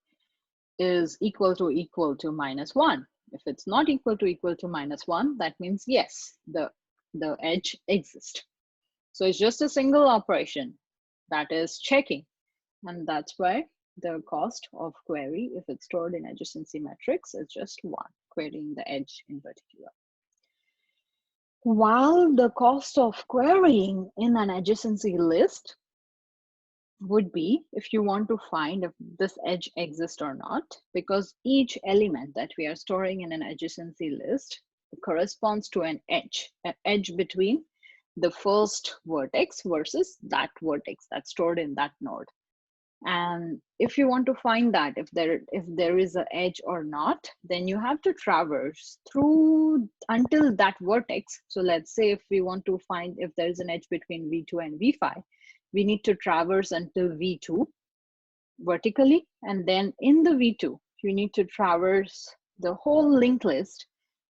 is equal to -1. If it's not equal to -1, that means yes, the edge exists. So it's just a single operation that is checking, and that's why the cost of query, if it's stored in adjacency matrix, is just 1, querying the edge in particular. While the cost of querying in an adjacency list would be if you want to find if this edge exists or not, because each element that we are storing in an adjacency list corresponds to an edge between the first vertex versus that vertex that's stored in that node. And if you want to find that if there is an edge or not, then you have to traverse through until that vertex. So let's say if we want to find if there is an edge between V2 and V5, we need to traverse until V2 vertically, and then in the V2 you need to traverse the whole linked list.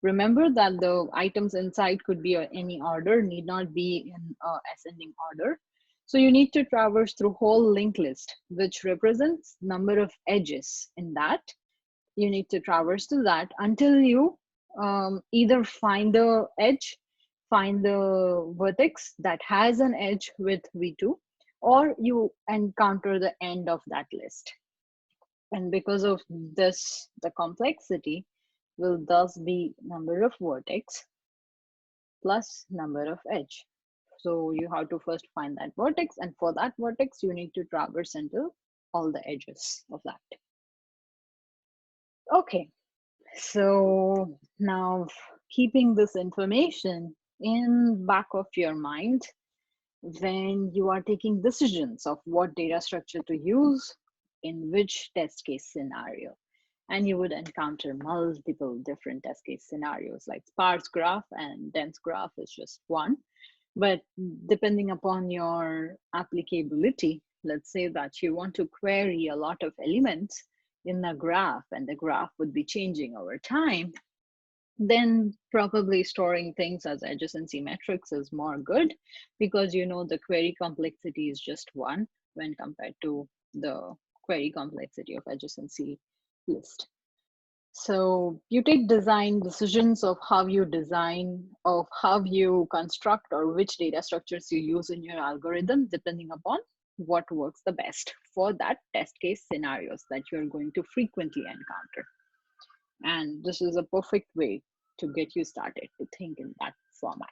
Remember that the items inside could be any order, need not be in ascending order. So you need to traverse through whole linked list, which represents number of edges in that. You need to traverse to that until you either find the edge, find the vertex that has an edge with V2, or you encounter the end of that list. And because of this, the complexity will thus be number of vertex plus number of edge. So you have to first find that vertex, and for that vertex, you need to traverse until all the edges of that. Okay, so now keeping this information in back of your mind when you are taking decisions of what data structure to use in which test case scenario. And you would encounter multiple different test case scenarios, like sparse graph and dense graph is just one. But depending upon your applicability, let's say that you want to query a lot of elements in the graph and the graph would be changing over time, then probably storing things as adjacency metrics is more good, because you know the query complexity is just one when compared to the query complexity of adjacency list. So you take design decisions of how you design, of how you construct, or which data structures you use in your algorithm, depending upon what works the best for that test case scenarios that you're going to frequently encounter. And this is a perfect way to get you started to think in that format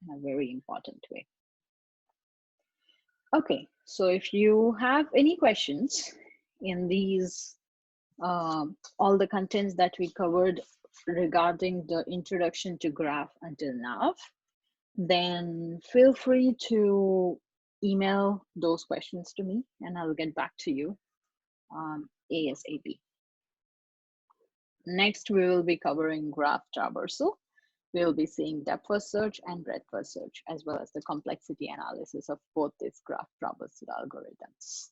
in a very important way. Okay, so if you have any questions in these, all the contents that we covered regarding the introduction to graph until now, then feel free to email those questions to me and I'll get back to you ASAP. Next, we will be covering graph traversal. We will be seeing depth first search and breadth first search, as well as the complexity analysis of both these graph traversal algorithms.